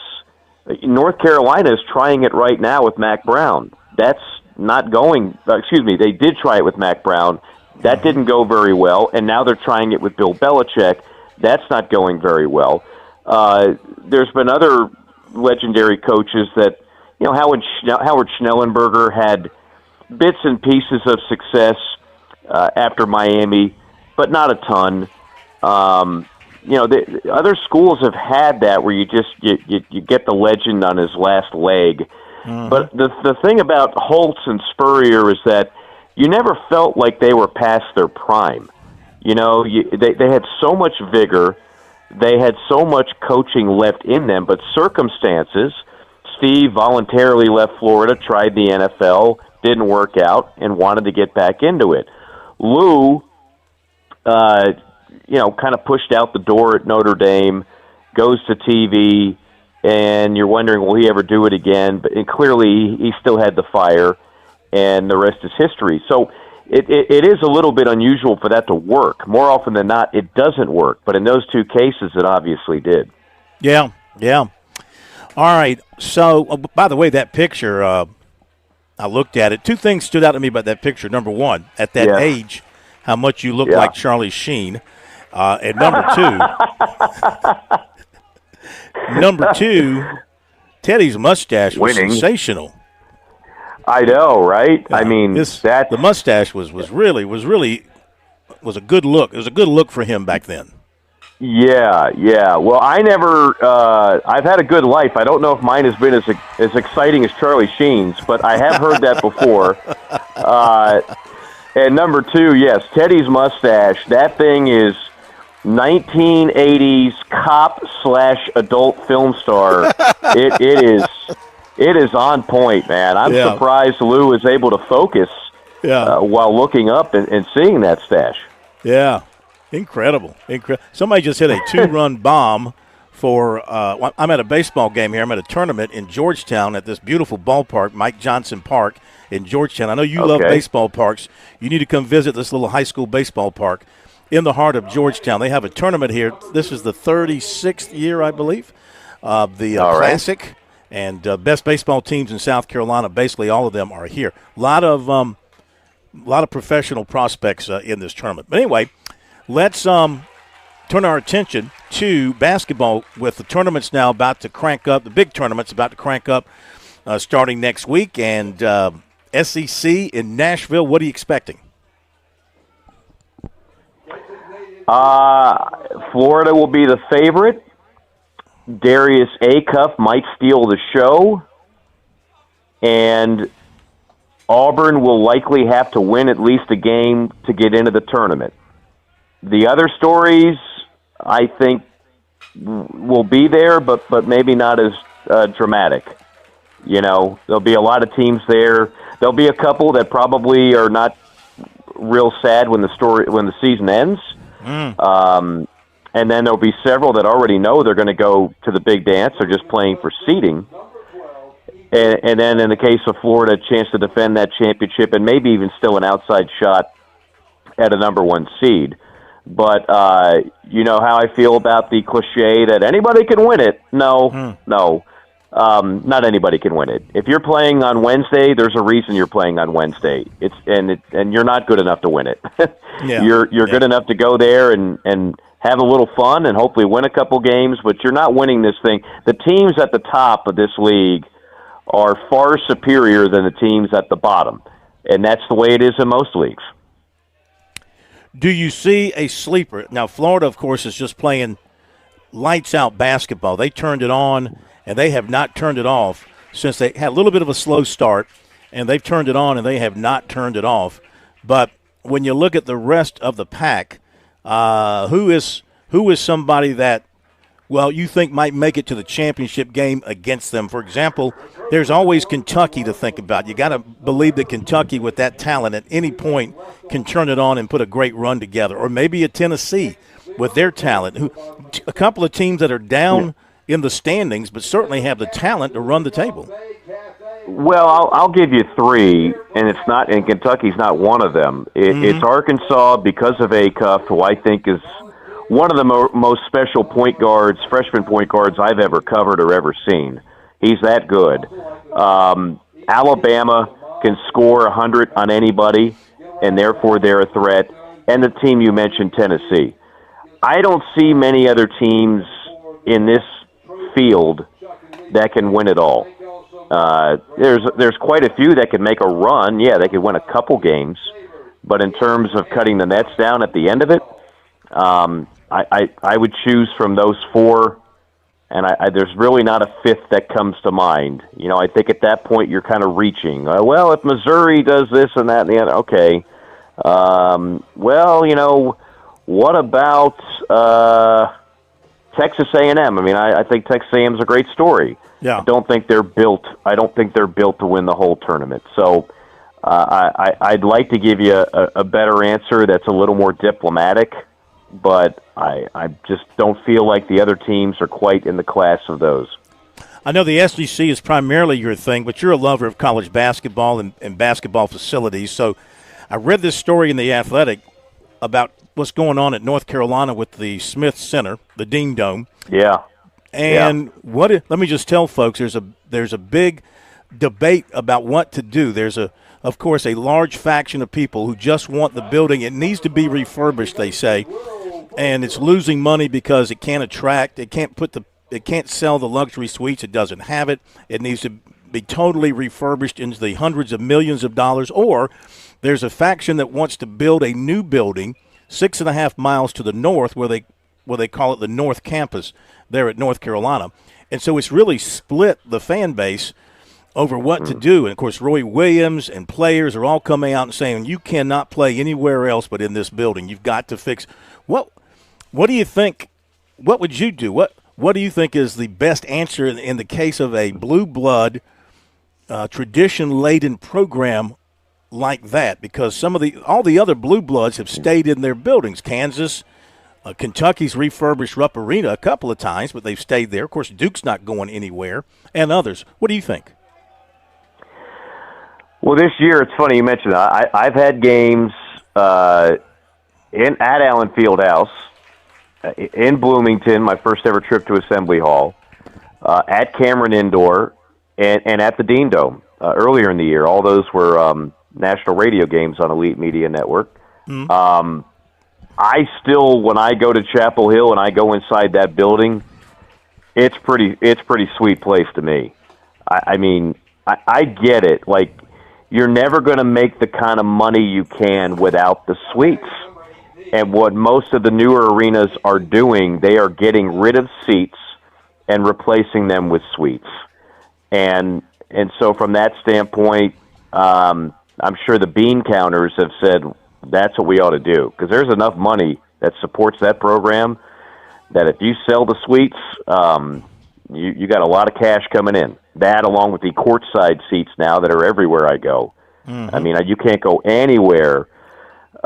North Carolina is trying it right now with Mac Brown. That's not going. They did try it with Mac Brown. That didn't go very well, and now they're trying it with Bill Belichick. That's not going very well. There's been other legendary coaches that, Howard Schnellenberger had bits and pieces of success after Miami, but not a ton. The other schools have had that where you get the legend on his last leg. But the thing about Holtz and Spurrier is that you never felt like they were past their prime. They had so much vigor. They had so much coaching left in them, but circumstances. Steve voluntarily left Florida, tried the NFL, didn't work out, and wanted to get back into it. Lou, kind of pushed out the door at Notre Dame, goes to TV, and you're wondering, will he ever do it again? But clearly, he still had the fire, and the rest is history. So it is a little bit unusual for that to work. More often than not, it doesn't work. But in those two cases, it obviously did. Yeah. All right. So, by the way, that picture, I looked at it. Two things stood out to me about that picture. Number one, at that age, how much you look like Charlie Sheen. And number two, Teddy's mustache was sensational. I know, right? Yeah, the mustache was really a good look. It was a good look for him back then. Yeah. Well, I never. I've had a good life. I don't know if mine has been as exciting as Charlie Sheen's, but I have heard that before. And number two, yes, Teddy's mustache. That thing is 1980s cop/adult film star. It is on point, man. I'm surprised Lou was able to focus while looking up and seeing that stash. Yeah, incredible. Somebody just hit a 2-run bomb for I'm at a baseball game here. I'm at a tournament in Georgetown at this beautiful ballpark, Mike Johnson Park in Georgetown. I know you love baseball parks. You need to come visit this little high school baseball park in the heart of Georgetown. They have a tournament here. This is the 36th year, I believe, of the Classic. And best baseball teams in South Carolina, basically all of them are here. A lot of professional prospects in this tournament. But anyway, let's turn our attention to basketball with the tournaments now about to crank up. The big tournament's about to crank up starting next week. And SEC in Nashville. What are you expecting? Florida will be the favorite. Darius Acuff might steal the show. And Auburn will likely have to win at least a game to get into the tournament. The other stories, I think, will be there, but maybe not as dramatic. You know, there'll be a lot of teams there. There'll be a couple that probably are not real sad when the season ends. And then there'll be several that already know they're going to go to the big dance. They're just playing for seeding. And then in the case of Florida, a chance to defend that championship and maybe even still an outside shot at a number 1 seed. But you know how I feel about the cliche that anybody can win it. No. Not anybody can win it. If you're playing on Wednesday, there's a reason you're playing on Wednesday. And you're not good enough to win it. You're good enough to go there and have a little fun and hopefully win a couple games, but you're not winning this thing. The teams at the top of this league are far superior than the teams at the bottom, and that's the way it is in most leagues. Do you see a sleeper? Now, Florida, of course, is just playing lights-out basketball. They turned it on, and they have not turned it off since they had a little bit of a slow start, and they've turned it on, and they have not turned it off. But when you look at the rest of the pack, who is somebody that, well, you think might make it to the championship game against them? For example, there's always Kentucky to think about. You got to believe that Kentucky, with that talent, at any point can turn it on and put a great run together. Or maybe a Tennessee with their talent. A couple of teams that are down in the standings but certainly have the talent to run the table. Well, I'll give you 3, and Kentucky's not one of them. It's Arkansas because of Acuff, who I think is one of the most special freshman point guards I've ever covered or ever seen. He's that good. Alabama can score 100 on anybody, and therefore they're a threat. And the team you mentioned, Tennessee. I don't see many other teams in this field that can win it all. There's quite a few that can make a run. Yeah, they could win a couple games. But in terms of cutting the nets down at the end of it, I would choose from those 4, and there's really not a 5th that comes to mind. You know, I think at that point you're kind of reaching. Well, if Missouri does this and that and the other, okay. Well, you know, what about Texas A&M? I mean, I think Texas A&M is a great story. Yeah. I don't think they're built to win the whole tournament. So I'd like to give you a better answer that's a little more diplomatic, but I just don't feel like the other teams are quite in the class of those. I know the SEC is primarily your thing, but you're a lover of college basketball and basketball facilities. So I read this story in The Athletic about what's going on at North Carolina with the Smith Center, the Dean Dome. Yeah. And let me just tell folks, there's a big debate about what to do. There's of course, a large faction of people who just want the building. It needs to be refurbished, they say, and it's losing money because it can't it can't sell the luxury suites. It doesn't have it. It needs to be totally refurbished into the hundreds of millions of dollars. Or there's a faction that wants to build a new building 6.5 miles to the north where they call it the North Campus there at North Carolina. And so it's really split the fan base over what to do. And, of course, Roy Williams and players are all coming out and saying, you cannot play anywhere else but in this building. You've got to fix. What do you think? What would you do? What do you think is the best answer in the case of a blue blood, tradition-laden program like that? Because all the other blue bloods have stayed in their buildings. Kansas, Kentucky's refurbished Rupp Arena a couple of times, but they've stayed there. Of course, Duke's not going anywhere, and others. What do you think? Well, this year, it's funny you mentioned that. I've had games at Allen Fieldhouse, in Bloomington, my first ever trip to Assembly Hall, at Cameron Indoor, and at the Dean Dome earlier in the year. All those were national radio games on Elite Media Network. Mm-hmm. I still, when I go to Chapel Hill and I go inside that building, it's pretty sweet place to me. I mean, I get it. Like, you're never going to make the kind of money you can without the suites. And what most of the newer arenas are doing, they are getting rid of seats and replacing them with suites. And so from that standpoint, I'm sure the bean counters have said that's what we ought to do, because there's enough money that supports that program that if you sell the suites, you got a lot of cash coming in. That, along with the courtside seats now that are everywhere I go. Mm-hmm. I mean, you can't go anywhere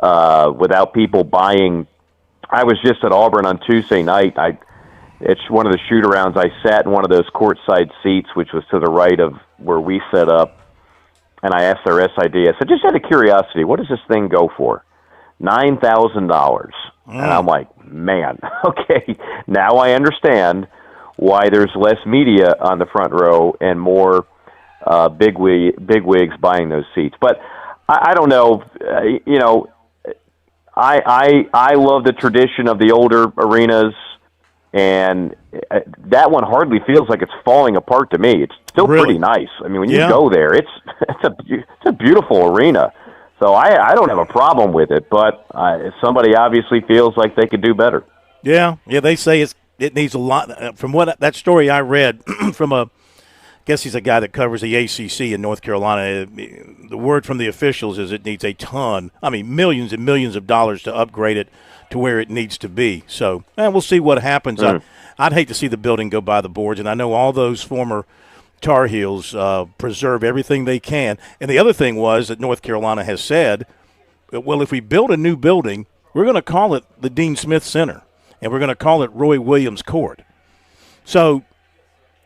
without people buying. I was just at Auburn on Tuesday night. It's one of the shoot-arounds. I sat in one of those courtside seats, which was to the right of where we set up, and I asked their SID. I said, just out of curiosity, what does this thing go for? $9,000. And I'm like, man, okay, now I understand why there's less media on the front row and more bigwigs buying those seats. But I don't know, I love the tradition of the older arenas, and that one hardly feels like it's falling apart to me. It's still pretty nice. I mean, when you go there, it's a beautiful arena. So I don't have a problem with it, but somebody obviously feels like they could do better. Yeah, they say it needs a lot. From what that story I read from I guess he's a guy that covers the ACC in North Carolina. The word from the officials is it needs a ton, millions and millions of dollars to upgrade it to where it needs to be. So we'll see what happens. I'd hate to see the building go by the boards, and I know all those former Tar Heels preserve everything they can. And the other thing was that North Carolina has said, well, if we build a new building, we're going to call it the Dean Smith Center, and we're going to call it Roy Williams Court. So,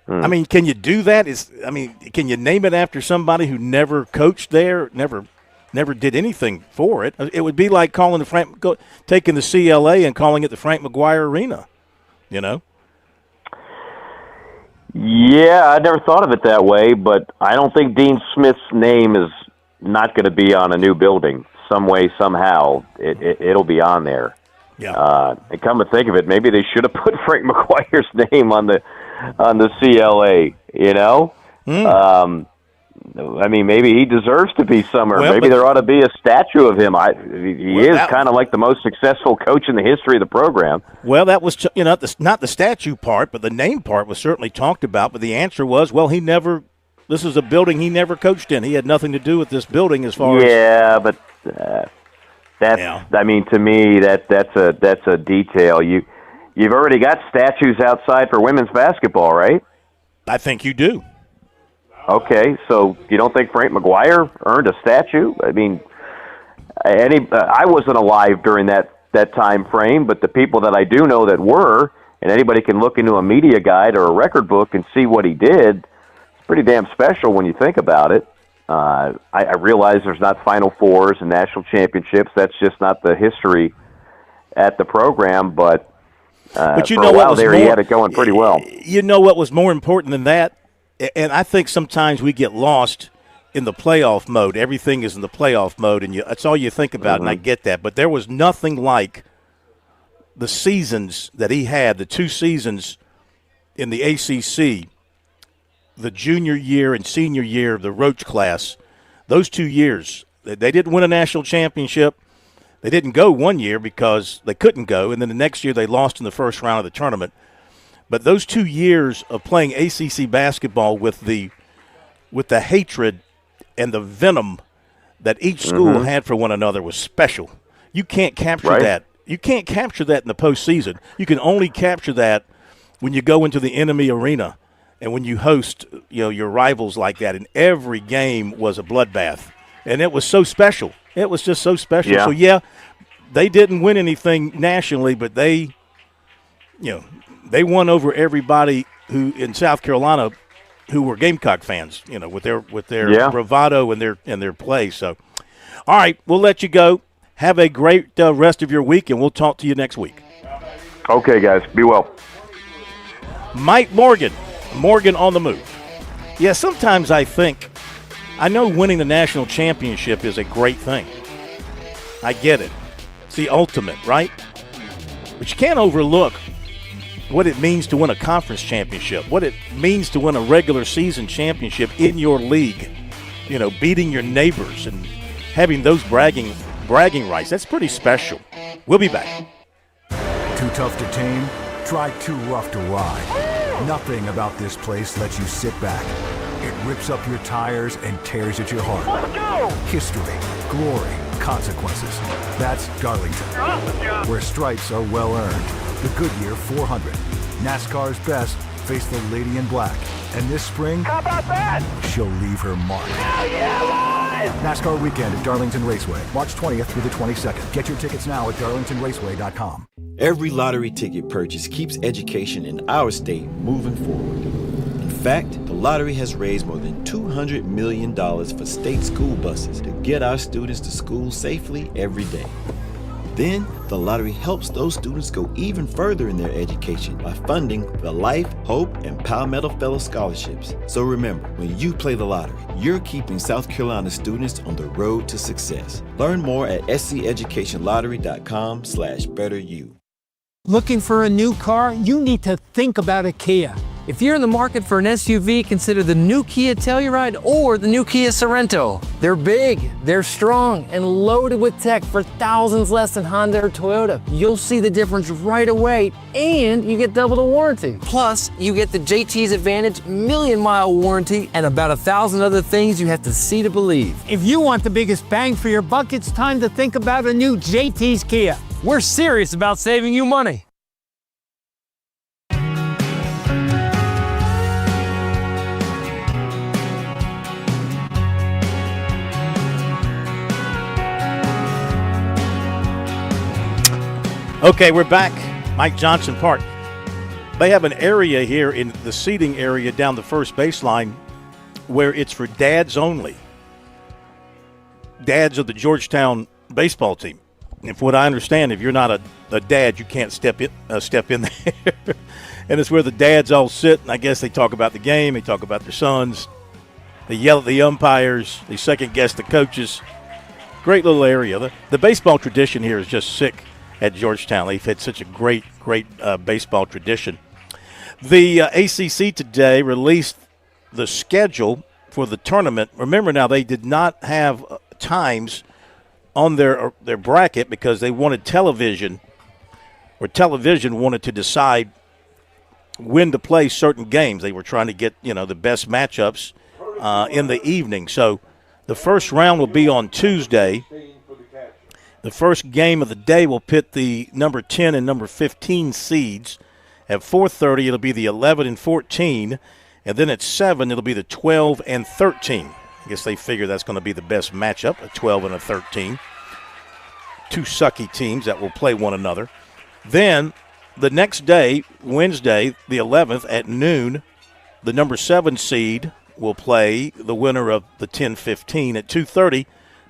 can you do that? Can you name it after somebody who never coached there, never did anything for it? It would be like calling taking the CLA and calling it the Frank McGuire Arena, Yeah, I never thought of it that way, but I don't think Dean Smith's name is not going to be on a new building. Some way, somehow, it'll be on there. Yeah. And come to think of it, maybe they should have put Frank McGuire's name on the CLA. Maybe he deserves to be somewhere. Well, maybe there ought to be a statue of him. He is kind of like the most successful coach in the history of the program. Well, that was not the statue part, but the name part was certainly talked about. But the answer was, well, this is a building he never coached in. He had nothing to do with this building as far as. Yeah, but to me, that's a detail. You've already got statues outside for women's basketball, right? I think you do. Okay, so you don't think Frank McGuire earned a statue? I mean, I wasn't alive during that time frame, but the people that I do know that were, and anybody can look into a media guide or a record book and see what he did. It's pretty damn special when you think about it. I realize there's not Final Fours and national championships. That's just not the history at the program, but you for know a while what there, he had it going pretty well. You know what was more important than that? And I think sometimes we get lost in the playoff mode. Everything is in the playoff mode, and that's all you think about, and I get that. But there was nothing like the seasons that he had, the 2 seasons in the ACC, the junior year and senior year of the Roach class. Those 2 years, they didn't win a national championship. They didn't go one year because they couldn't go, and then the next year they lost in the first round of the tournament. But those 2 years of playing ACC basketball with the hatred and the venom that each school had for one another was special. You can't capture that. You can't capture that in the postseason. You can only capture that when you go into the enemy arena and when you host your rivals like that. And every game was a bloodbath. And it was so special. It was just so special. Yeah. So, they didn't win anything nationally, but they won over everybody who in South Carolina who were Gamecock fans, with their bravado and their play. So, all right, we'll let you go. Have a great rest of your week, and we'll talk to you next week. Okay, guys. Be well. Mike Morgan on the move. Yeah, sometimes I know winning the national championship is a great thing. I get it. It's the ultimate, right? But you can't overlook what it means to win a conference championship, what it means to win a regular season championship in your league. beating your neighbors and having those bragging rights. That's pretty special. We'll be back. Too tough to tame? Try too rough to ride. Nothing about this place lets you sit back. It rips up your tires and tears at your heart. History, glory, consequences. That's Darlington, where stripes are well earned. The Goodyear 400, NASCAR's best, face the lady in black. And this spring, how about that? She'll leave her mark. Hell yeah, boys! NASCAR weekend at Darlington Raceway, March 20th through the 22nd. Get your tickets now at darlingtonraceway.com. Every lottery ticket purchase keeps education in our state moving forward. In fact, the lottery has raised more than $200 million for state school buses to get our students to school safely every day. Then, the lottery helps those students go even further in their education by funding the Life, Hope, and Palmetto Fellow Scholarships. So remember, when you play the lottery, you're keeping South Carolina students on the road to success. Learn more at sceducationlottery.com/betteryou. Looking for a new car? You need to think about a Kia. If you're in the market for an SUV, consider the new Kia Telluride or the new Kia Sorento. They're big, they're strong, and loaded with tech for thousands less than Honda or Toyota. You'll see the difference right away, and you get double the warranty. Plus, you get the JT's Advantage million-mile warranty and about 1,000 other things you have to see to believe. If you want the biggest bang for your buck, it's time to think about a new JT's Kia. We're serious about saving you money. Okay, we're back. Mike Johnson Park. They have an area here in the seating area down the first baseline where it's for dads only. Dads of the Georgetown baseball team. And from what I understand, if you're not a dad, you can't step in there. And it's where the dads all sit, and I guess they talk about the game, they talk about their sons, they yell at the umpires, they second-guess the coaches. Great little area. The baseball tradition here is just sick at Georgetown. They've had such a great baseball tradition. The ACC today released the schedule for the tournament. Remember now, they did not have times on their bracket because they wanted television wanted to decide when to play certain games. They were trying to get the best matchups in the evening. So the first round will be on Tuesday. The first game of the day will pit the number 10 and number 15 seeds. At 4:30, it'll be the 11 and 14. And then at 7, it'll be the 12 and 13. I guess they figure that's going to be the best matchup, a 12 and a 13. Two sucky teams that will play one another. Then the next day, Wednesday, the 11th, at noon, the number 7 seed will play the winner of the 10-15. At 2:30,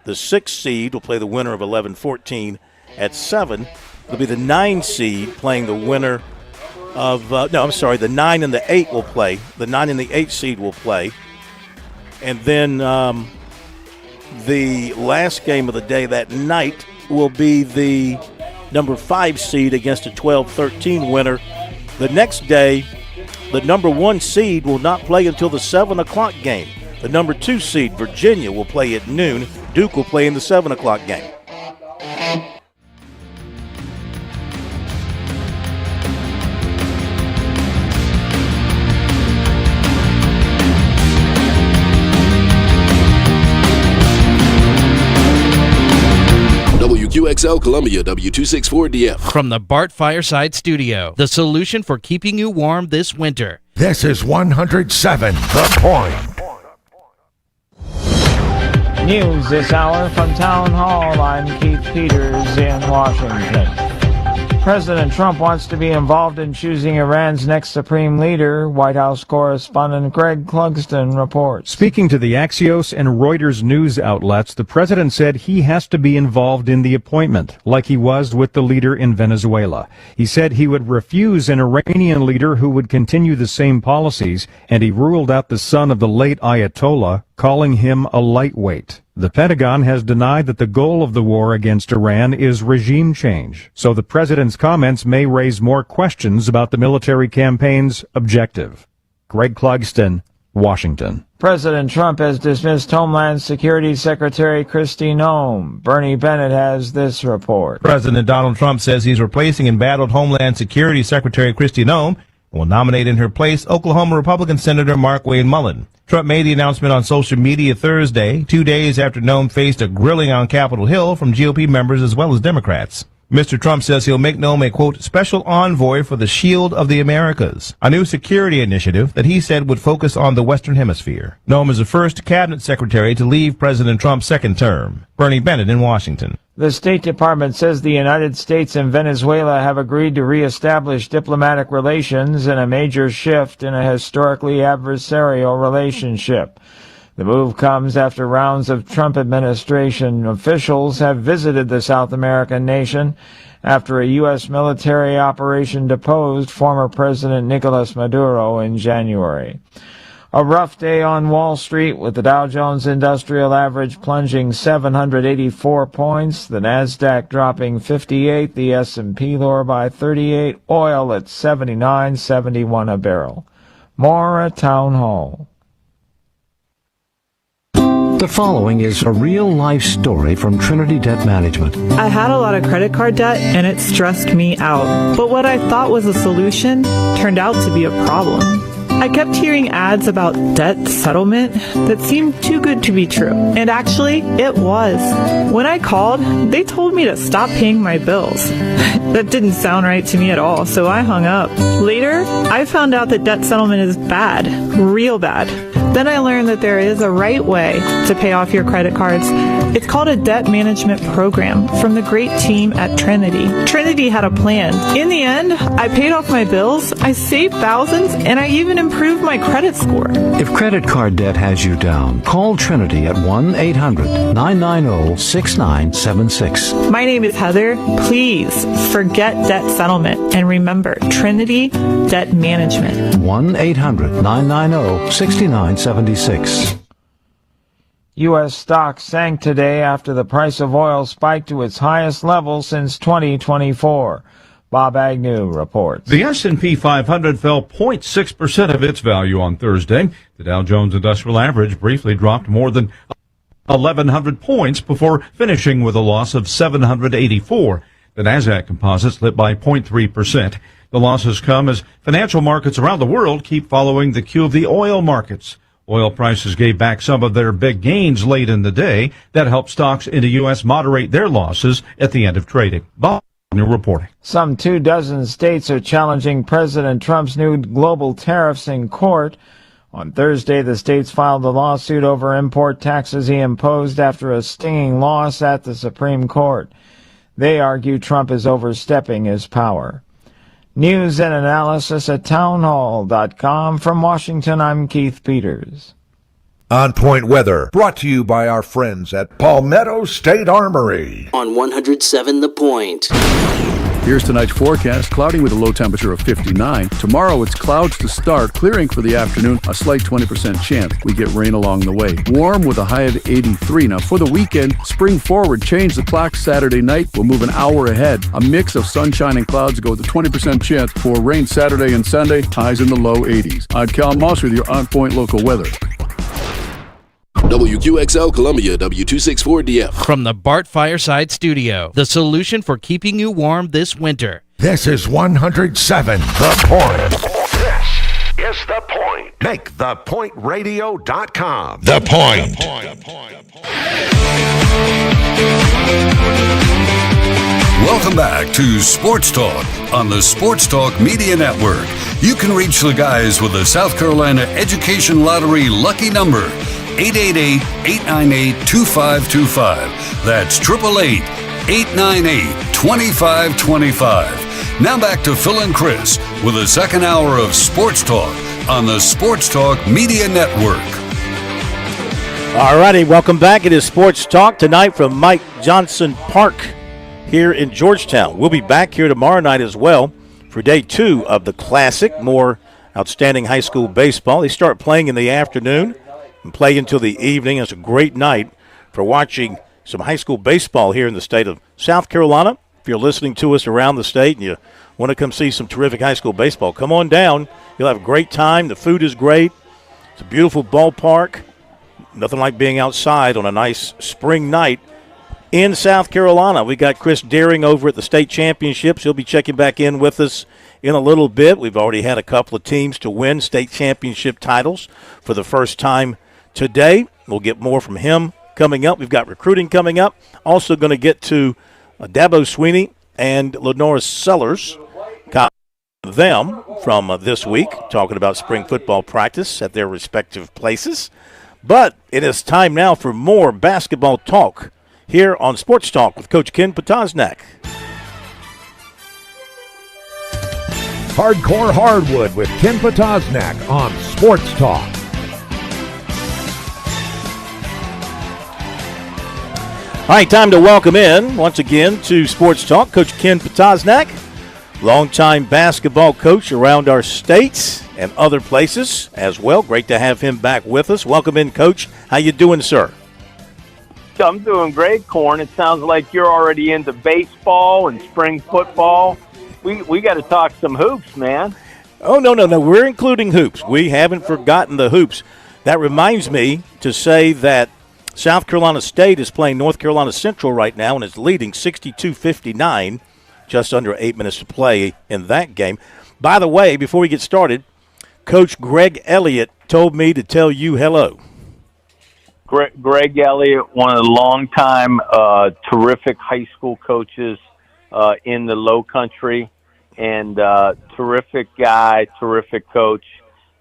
the 6th seed will play the winner of 11-14. At 7, it'll be the 9 seed playing the winner of the 9 and the 8 will play. The 9 and the 8 seed will play. And then the last game of the day that night will be the number 5 seed against a 12-13 winner. The next day, the number 1 seed will not play until the 7 o'clock game. The number 2 seed, Virginia, will play at noon. Duke will play in the 7 o'clock game. WQXL Columbia, W264DF. From the Bart Fireside Studio, the solution for keeping you warm this winter. This is 107 The Point. News this hour from Town Hall. I'm Keith Peters in Washington. President Trump wants to be involved in choosing Iran's next supreme leader. White House correspondent Greg Clugston reports. Speaking to the Axios and Reuters news outlets, the president said he has to be involved in the appointment, like he was with the leader in Venezuela. He said he would refuse an Iranian leader who would continue the same policies, and he ruled out the son of the late Ayatollah, calling him a lightweight. The Pentagon has denied that the goal of the war against Iran is regime change, so the president's comments may raise more questions about the military campaign's objective. Greg Clugston, Washington. President Trump has dismissed Homeland Security Secretary Kristi Noem. Bernie Bennett has this report. President Donald Trump says he's replacing embattled Homeland Security Secretary Kristi Noem and will nominate in her place Oklahoma Republican Senator Markwayne Mullin. Trump made the announcement on social media Thursday, 2 days after Noem faced a grilling on Capitol Hill from GOP members as well as Democrats. Mr. Trump says he'll make Noem a, quote, special envoy for the Shield of the Americas, a new security initiative that he said would focus on the Western Hemisphere. Noem is the first cabinet secretary to leave President Trump's second term. Bernie Bennett in Washington. The State Department says the United States and Venezuela have agreed to reestablish diplomatic relations in a major shift in a historically adversarial relationship. The move comes after rounds of Trump administration officials have visited the South American nation after a U.S. military operation deposed former President Nicolas Maduro in January. A rough day on Wall Street with the Dow Jones Industrial Average plunging 784 points, the Nasdaq dropping 58, the S&P lower by 38, oil at $79.71 a barrel. More at Town Hall. The following is a real-life story from Trinity Debt Management. I had a lot of credit card debt, and it stressed me out. But what I thought was a solution turned out to be a problem. I kept hearing ads about debt settlement that seemed too good to be true. And actually, it was. When I called, they told me to stop paying my bills. That didn't sound right to me at all, so I hung up. Later, I found out that debt settlement is bad, real bad. Then I learned that there is a right way to pay off your credit cards. It's called a debt management program from the great team at Trinity. Trinity had a plan. In the end, I paid off my bills, I saved thousands, and I even improved my credit score. If credit card debt has you down, call Trinity at 1-800-990-6976. My name is Heather. Please forget debt settlement and remember Trinity Debt Management. 1-800-990-6976. U.S. stocks sank today after the price of oil spiked to its highest level since 2024. Bob Agnew reports. The S&P 500 fell 0.6% of its value on Thursday. The Dow Jones Industrial Average briefly dropped more than 1,100 points before finishing with a loss of 784. The Nasdaq Composite slipped by 0.3%. The losses come as financial markets around the world keep following the cue of the oil markets. Oil prices gave back some of their big gains late in the day. That helped stocks in the U.S. moderate their losses at the end of trading. Bob Agnew reporting. Some 24 states are challenging President Trump's new global tariffs in court. On Thursday, the states filed a lawsuit over import taxes he imposed after a stinging loss at the Supreme Court. They argue Trump is overstepping his power. News and analysis at townhall.com. From Washington, I'm Keith Peters. On Point Weather, brought to you by our friends at Palmetto State Armory. On 107 The Point. Here's tonight's forecast. Cloudy with a low temperature of 59. Tomorrow it's clouds to start, clearing for the afternoon, a slight 20% chance we get rain along the way. Warm with a high of 83. Now for the weekend, spring forward, change the clock Saturday night. We'll move an hour ahead. A mix of sunshine and clouds go with a 20% chance for rain Saturday and Sunday, highs in the low 80s. I'm Cal Moss with your On Point local weather. WQXL Columbia, W264DF. From the Bart Fireside Studio, the solution for keeping you warm this winter. This is 107 The Point. This is The Point. Make thepointradio.com. The Point. Welcome back to Sports Talk on the Sports Talk Media Network. You can reach the guys with the South Carolina Education Lottery lucky number. 888-898-2525. That's 888-898-2525. Now back to Phil and Chris with the second hour of Sports Talk on the Sports Talk Media Network. All righty, welcome back. It is Sports Talk tonight from Mike Johnson Park here in Georgetown. We'll be back here tomorrow night as well for day 2 of the Classic. More outstanding high school baseball. They start playing in the afternoon and play until the evening. It's a great night for watching some high school baseball here in the state of South Carolina. If you're listening to us around the state and you want to come see some terrific high school baseball, come on down. You'll have a great time. The food is great. It's a beautiful ballpark. Nothing like being outside on a nice spring night in South Carolina. We got Chris Deering over at the state championships. He'll be checking back in with us in a little bit. We've already had a couple of teams to win state championship titles for the first time today. We'll get more from him coming up. We've got recruiting coming up. Also going to get to Dabo Sweeney and Lenora Sellers. Them from this week, talking about spring football practice at their respective places. But it is time now for more basketball talk here on Sports Talk with Coach Ken Potosnak. Hardcore Hardwood with Ken Potosnak on Sports Talk. All right, time to welcome in once again to Sports Talk Coach Ken Potosnak, longtime basketball coach around our states and other places as well. Great to have him back with us. Welcome in, Coach. How you doing, sir? I'm doing great, Corn. It sounds like you're already into baseball and spring football. We got to talk some hoops, man. Oh, no. We're including hoops. We haven't forgotten the hoops. That reminds me to say that South Carolina State is playing North Carolina Central right now and is leading 62-59, just under 8 minutes to play in that game. By the way, before we get started, Coach Greg Elliott told me to tell you hello. Greg Elliott, one of the longtime terrific high school coaches in the Low Country, and terrific guy, terrific coach.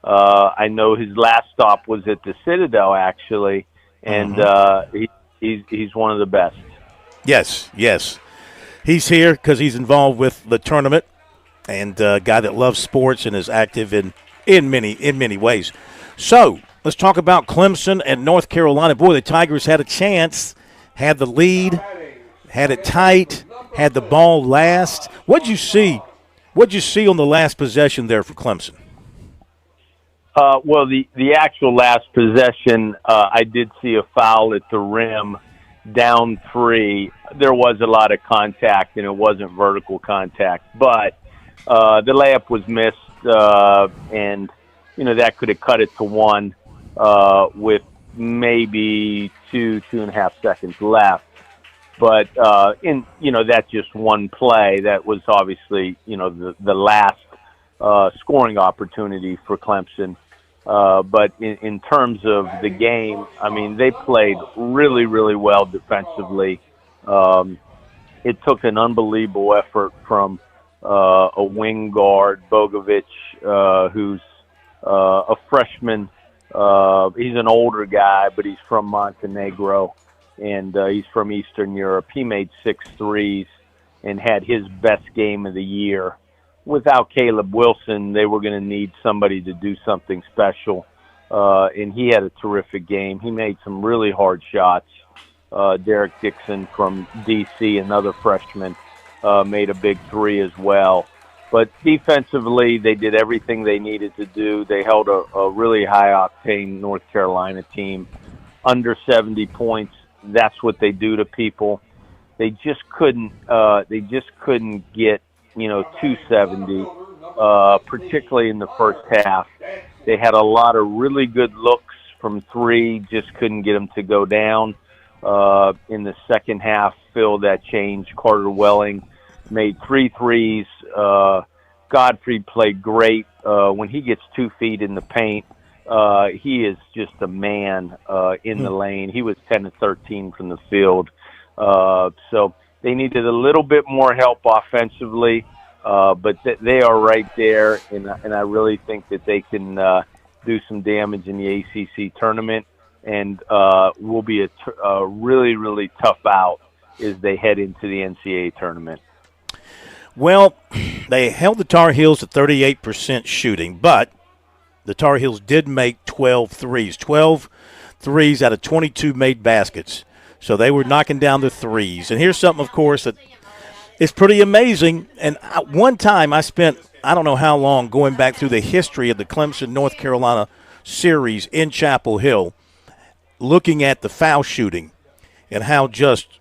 I know his last stop was at the Citadel, actually, and he's one of the best. Yes. He's here because he's involved with the tournament, and a guy that loves sports and is active in many ways. So let's talk about Clemson and North Carolina. Boy, the Tigers had a chance, had the lead, had it tight, had the ball last. What'd you see on the last possession there for Clemson? Well, the actual last possession, I did see a foul at the rim, down 3. There was a lot of contact, and it wasn't vertical contact, but the layup was missed, and that could have cut it to 1 with maybe 2.5 seconds left. But that's just one play. That was obviously the last scoring opportunity for Clemson. But in terms of the game, I mean, they played really, really well defensively. It took an unbelievable effort from a wing guard, Bogovic, who's a freshman. He's an older guy, but he's from Montenegro, and he's from Eastern Europe. He made 6 threes and had his best game of the year. Without Caleb Wilson, they were going to need somebody to do something special, and he had a terrific game. He made some really hard shots. Derek Dixon from D.C., another freshman, made a big 3 as well. But defensively, they did everything they needed to do. They held a really high-octane North Carolina team under 70 points. That's what they do to people. They just couldn't get 270, particularly in the first half. They had a lot of really good looks from 3, just couldn't get them to go down. In the second half, Phil, that changed. Carter Welling made 3 threes. Godfrey played great. When he gets 2 feet in the paint, he is just a man in the lane. He was 10 of 13 from the field. So they needed a little bit more help offensively, but they are right there, and I really think that they can do some damage in the ACC tournament, and will be a really, really tough out as they head into the NCAA tournament. Well, they held the Tar Heels at 38% shooting, but the Tar Heels did make 12 threes. 12 threes out of 22 made baskets. So they were knocking down the threes. And here's something, of course, that is pretty amazing. And one time I spent, I don't know how long, going back through the history of the Clemson-North Carolina series in Chapel Hill, looking at the foul shooting and how just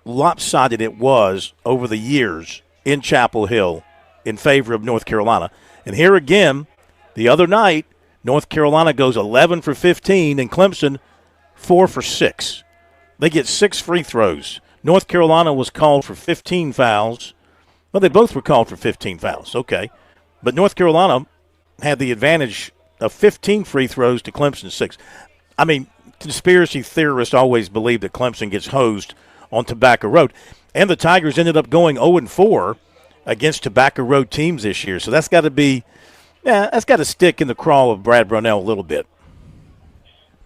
lopsided it was over the years in Chapel Hill in favor of North Carolina. And here again, the other night, North Carolina goes 11 for 15, and Clemson 4 for 6. They get 6 free throws. North Carolina was called for 15 fouls. Well, they both were called for 15 fouls, okay. But North Carolina had the advantage of 15 free throws to Clemson's 6. I mean, conspiracy theorists always believe that Clemson gets hosed on Tobacco Road. And the Tigers ended up going 0-4 against Tobacco Road teams this year. So that's got to stick in the craw of Brad Brownell a little bit.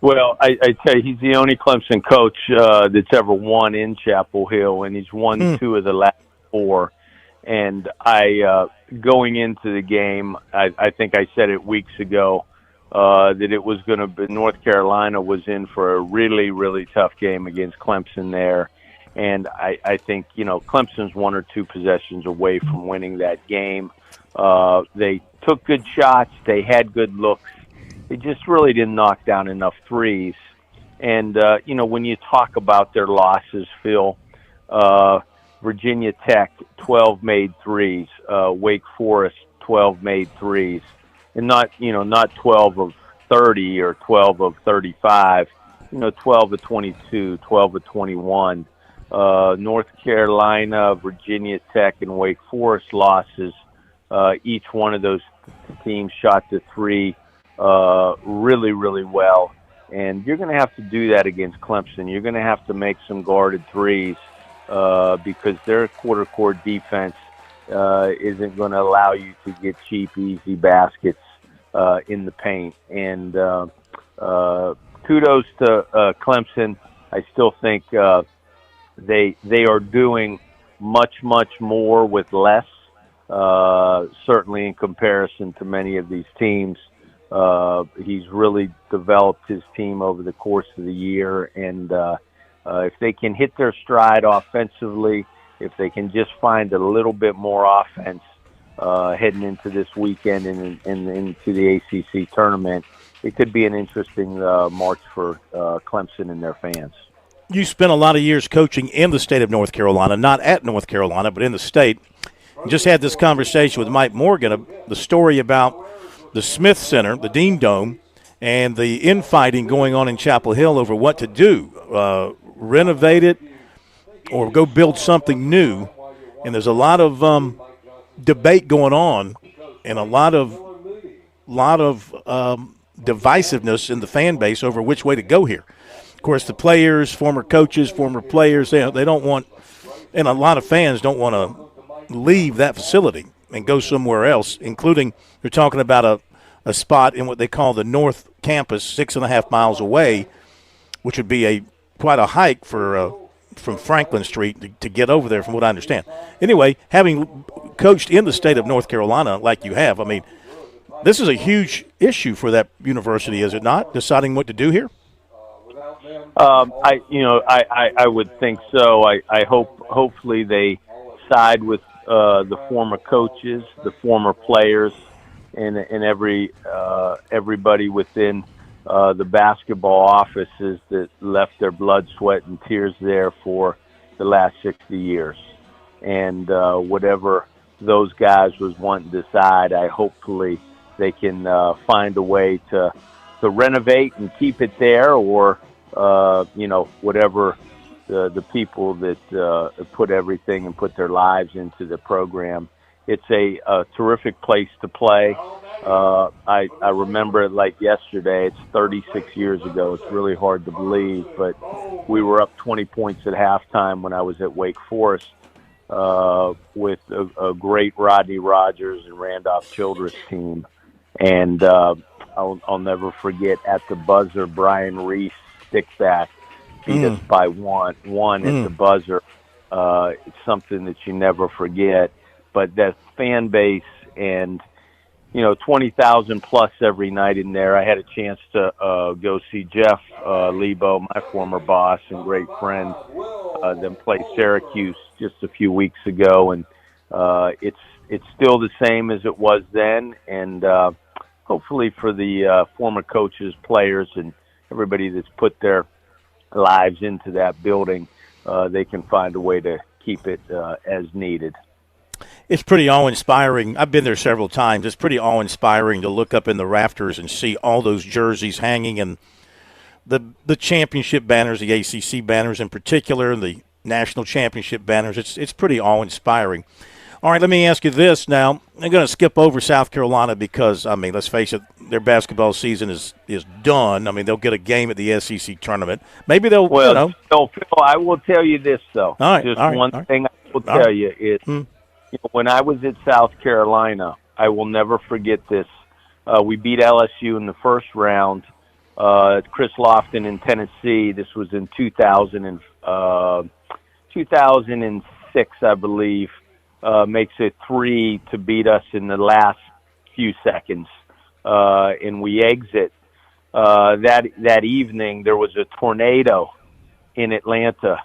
Well, I tell you, he's the only Clemson coach that's ever won in Chapel Hill, and he's won 2 of the last 4. And going into the game, I think I said it weeks ago that it was going to be North Carolina was in for a really, really tough game against Clemson there. And I think, Clemson's 1 or 2 possessions away from winning that game. They took good shots. They had good looks. They just really didn't knock down enough threes. And, when you talk about their losses, Phil, Virginia Tech, 12 made threes. Wake Forest, 12 made threes. And not 12 of 30 or 12 of 35, 12 of 22, 12 of 21. North Carolina, Virginia Tech, and Wake Forest losses. Each one of those teams shot the 3 really, really well. And you're going to have to do that against Clemson. You're going to have to make some guarded threes because their quarter-court defense isn't going to allow you to get cheap, easy baskets in the paint. And kudos to Clemson. I still think they are doing much, much more with less, certainly in comparison to many of these teams. He's really developed his team over the course of the year, and if they can hit their stride offensively, if they can just find a little bit more offense heading into this weekend and into the ACC tournament, it could be an interesting march for Clemson and their fans. You spent a lot of years coaching in the state of North Carolina, not at North Carolina, but in the state. Just had this conversation with Mike Morgan, the story about the Smith Center, the Dean Dome, and the infighting going on in Chapel Hill over what to do, renovate it or go build something new. And there's a lot of debate going on and a lot of divisiveness in the fan base over which way to go here. Of course, the players, former coaches, former players, they don't want, and a lot of fans don't want to leave that facility and go somewhere else, including they're talking about a spot in what they call the North Campus, 6.5 miles away, which would be quite a hike from Franklin Street to get over there, from what I understand. Anyway, having coached in the state of North Carolina like you have, I mean, this is a huge issue for that university, is it not, deciding what to do here? I would think so. I hopefully they side with the former coaches, the former players, and everybody within the basketball offices that left their blood, sweat, and tears there for the last 60 years. And whatever those guys was wanting to decide, hopefully they can find a way to renovate and keep it there, or whatever the people that put everything and put their lives into the program. It's a terrific place to play. I remember it like yesterday. It's 36 years ago. It's really hard to believe, but we were up 20 points at halftime when I was at Wake Forest with a great Rodney Rogers and Randolph Childress team. And I'll never forget, at the buzzer, Brian Reese, stickback, beat us by one at the buzzer. It's something that you never forget. But that fan base and, 20,000 plus every night in there. I had a chance to go see Jeff Lebo, my former boss and great friend, then play Syracuse just a few weeks ago. And it's still the same as it was then. And hopefully for the former coaches, players, and everybody that's put their lives into that building, they can find a way to keep it as needed. It's pretty awe-inspiring. I've been there several times. It's pretty awe-inspiring to look up in the rafters and see all those jerseys hanging, and the championship banners, the ACC banners in particular, and the national championship banners. It's pretty awe-inspiring. All right, let me ask you this now. I'm going to skip over South Carolina because, I mean, let's face it, their basketball season is done. I mean, they'll get a game at the SEC tournament. Maybe they'll, Well, Phil, I will tell you this, though. All right, Just all right, one all right. thing I will tell you is, when I was at South Carolina, I will never forget this. We beat LSU in the first round. Chris Lofton in Tennessee. This was in 2006, I believe. Makes it 3 to beat us in the last few seconds, and we exit. That evening, there was a tornado in Atlanta.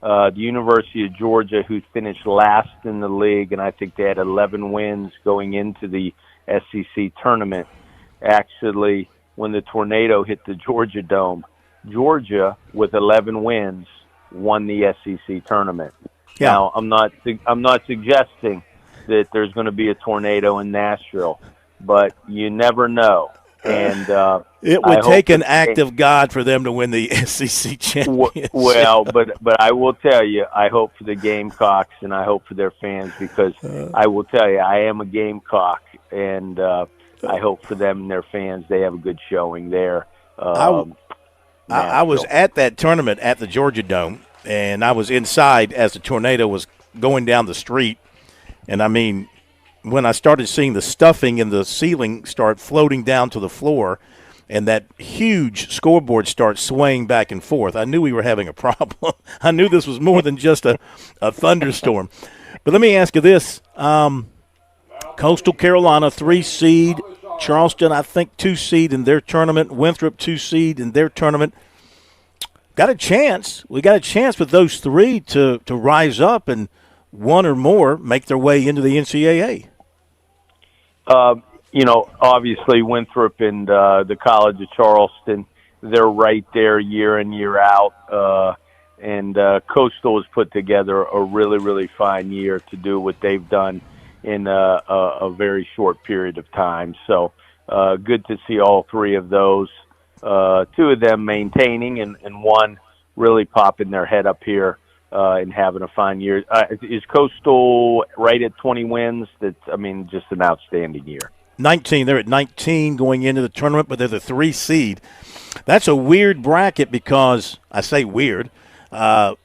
The University of Georgia, who finished last in the league, and I think they had 11 wins going into the SEC tournament. Actually, when the tornado hit the Georgia Dome, Georgia, with 11 wins, won the SEC tournament. Yeah. Now, I'm not suggesting that there's going to be a tornado in Nashville, but you never know. And it would take an act of God for them to win the SEC championship. Well, but I will tell you, I hope for the Gamecocks and I hope for their fans, because I will tell you, I am a Gamecock, and I hope for them and their fans they have a good showing there. I was at that tournament at the Georgia Dome, and I was inside as the tornado was going down the street. And, I mean, when I started seeing the stuffing in the ceiling start floating down to the floor and that huge scoreboard start swaying back and forth, I knew we were having a problem. I knew this was more than just a thunderstorm. But let me ask you this. Coastal Carolina, 3 seed. Charleston, I think, 2 seed in their tournament. Winthrop, 2 seed in their tournament. Got a chance. We got a chance with those 3 to rise up and one or more make their way into the NCAA. Obviously Winthrop and the College of Charleston, they're right there year in, year out. And Coastal has put together a really, really fine year to do what they've done in a very short period of time. So good to see all 3 of those. 2 of them maintaining and one really popping their head up here and having a fine year. Is Coastal right at 20 wins? That's, just an outstanding year. 19. They're at 19 going into the tournament, but they're the 3 seed. That's a weird bracket because, I say weird, the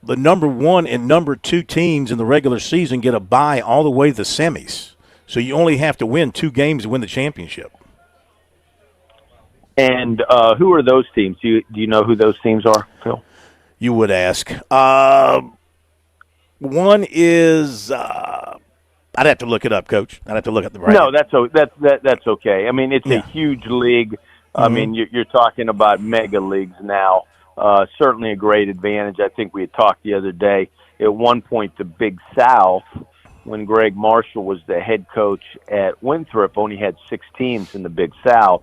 number 1 and number 2 teams in the regular season get a bye all the way to the semis. So you only have to win 2 games to win the championship. And who are those teams? Do you know who those teams are, Phil? You would ask. One is I'd have to look it up, Coach. I'd have to look at the right. No, that's okay. It's a huge league. Mm-hmm. You're talking about mega leagues now. Certainly a great advantage. I think we had talked the other day. At one point, the Big South, when Greg Marshall was the head coach at Winthrop, only had 6 teams in the Big South.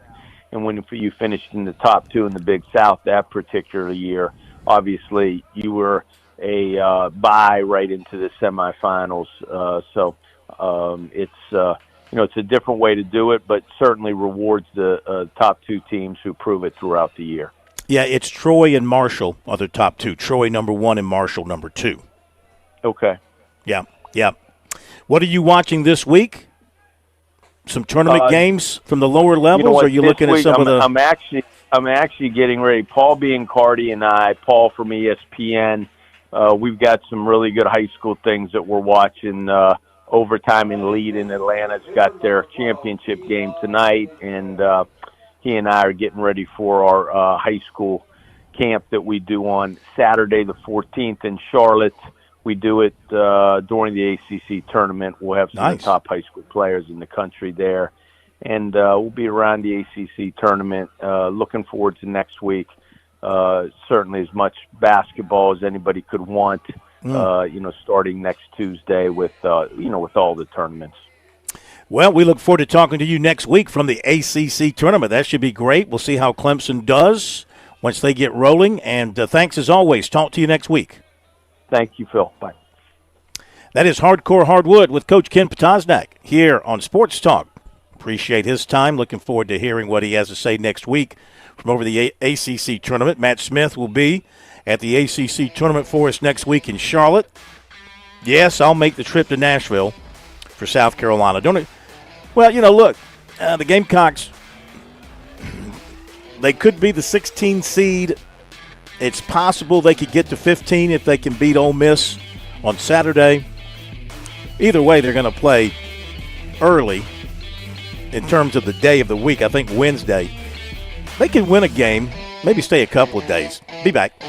And when you finished in the top 2 in the Big South that particular year, obviously you were a bye right into the semifinals. It's a different way to do it, but certainly rewards the top 2 teams who prove it throughout the year. Yeah, it's Troy and Marshall are the top 2. Troy number 1 and Marshall number 2. Okay. Yeah. What are you watching this week? Some tournament games from the lower levels, or are you looking at some of the? I'm actually getting ready. Paul Biancardi and I, Paul from ESPN, we've got some really good high school things that we're watching. Overtime and Lead in Atlanta's got their championship game tonight, and he and I are getting ready for our high school camp that we do on Saturday the 14th in Charlotte. We do it during the ACC tournament. We'll have some of the top high school players in the country there. And we'll be around the ACC tournament. Looking forward to next week. Certainly as much basketball as anybody could want, starting next Tuesday with all the tournaments. Well, we look forward to talking to you next week from the ACC tournament. That should be great. We'll see how Clemson does once they get rolling. And thanks as always. Talk to you next week. Thank you, Phil. Bye. That is Hardcore Hardwood with Coach Ken Potosnak here on Sports Talk. Appreciate his time. Looking forward to hearing what he has to say next week from over the ACC tournament. Matt Smith will be at the ACC tournament for us next week in Charlotte. Yes, I'll make the trip to Nashville for South Carolina. Well, look, the Gamecocks, they could be the 16 seed. It's possible they could get to 15 if they can beat Ole Miss on Saturday. Either way, they're going to play early in terms of the day of the week. I think Wednesday. They can win a game, maybe stay a couple of days. Be back.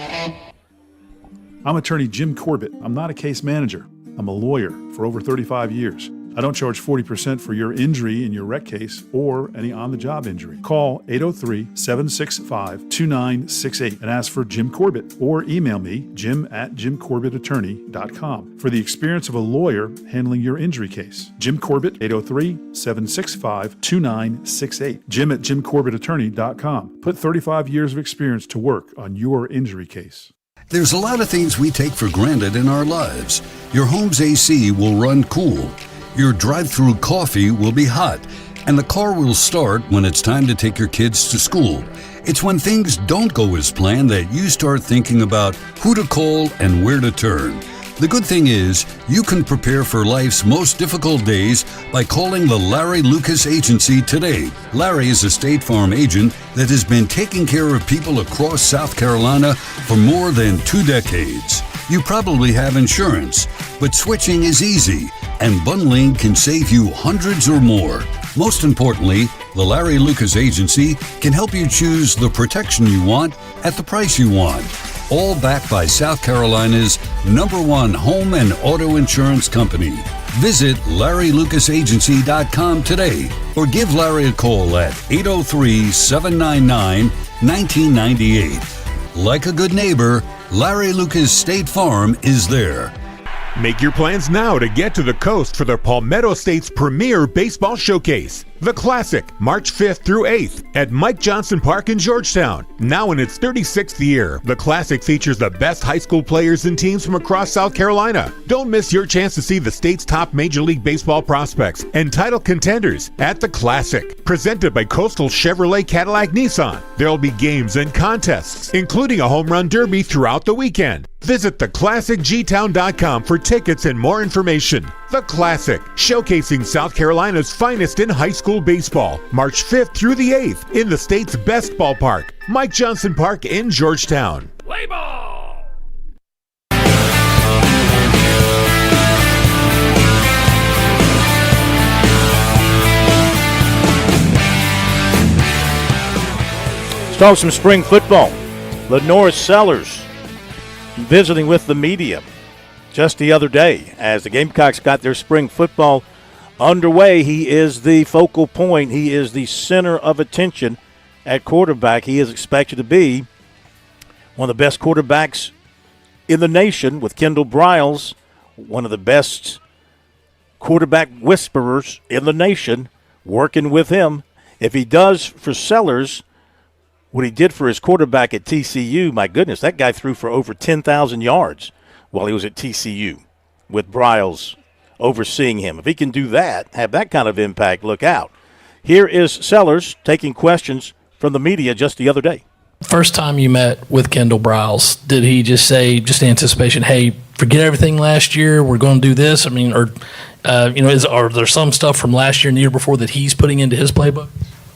I'm attorney Jim Corbett. I'm not a case manager. I'm a lawyer for over 35 years. I don't charge 40% for your injury in your rec case or any on-the-job injury. Call 803-765-2968 and ask for Jim Corbett or email me, jim@jimcorbettattorney.com, for the experience of a lawyer handling your injury case. Jim Corbett, 803-765-2968. jim@jimcorbettattorney.com. Put 35 years of experience to work on your injury case. There's a lot of things we take for granted in our lives. Your home's AC will run cool. Your drive-through coffee will be hot, and the car will start when it's time to take your kids to school. It's when things don't go as planned that you start thinking about who to call and where to turn. The good thing is, you can prepare for life's most difficult days by calling the Larry Lucas Agency today. Larry is a State Farm agent that has been taking care of people across South Carolina for more than 2 decades. You probably have insurance, but switching is easy, and bundling can save you hundreds or more. Most importantly, the Larry Lucas Agency can help you choose the protection you want at the price you want. All backed by South Carolina's #1 home and auto insurance company. Visit LarryLucasAgency.com today or give Larry a call at 803-799-1998. Like a good neighbor, Larry Lucas State Farm is there. Make your plans now to get to the coast for the Palmetto State's premier baseball showcase. The Classic, March 5th through 8th at Mike Johnson Park in Georgetown. Now in its 36th year, the Classic features the best high school players and teams from across South Carolina. Don't miss your chance to see the state's top Major League Baseball prospects and title contenders at the Classic. Presented by Coastal Chevrolet Cadillac Nissan. There'll be games and contests, including a home run derby throughout the weekend. Visit theclassicgtown.com for tickets and more information. The Classic, showcasing South Carolina's finest in high school baseball, March 5th through the 8th in the state's best ballpark, Mike Johnson Park in Georgetown. Play ball! Let's talk some spring football. Lenore Sellers visiting with the media just the other day as the Gamecocks got their spring football underway. He is the focal point. He is the center of attention at quarterback. He is expected to be one of the best quarterbacks in the nation with Kendall Briles, one of the best quarterback whisperers in the nation, working with him. If he does for Sellers what he did for his quarterback at TCU, my goodness, that guy threw for over 10,000 yards while he was at TCU with Briles overseeing him. If he can do that, have that kind of impact, look out. Here is Sellers taking questions from the media just the other day. First time you met with Kendall Briles, did he just say, just anticipation, hey, forget everything last year, we're going to do this? I mean, or, are there some stuff from last year and the year before that he's putting into his playbook?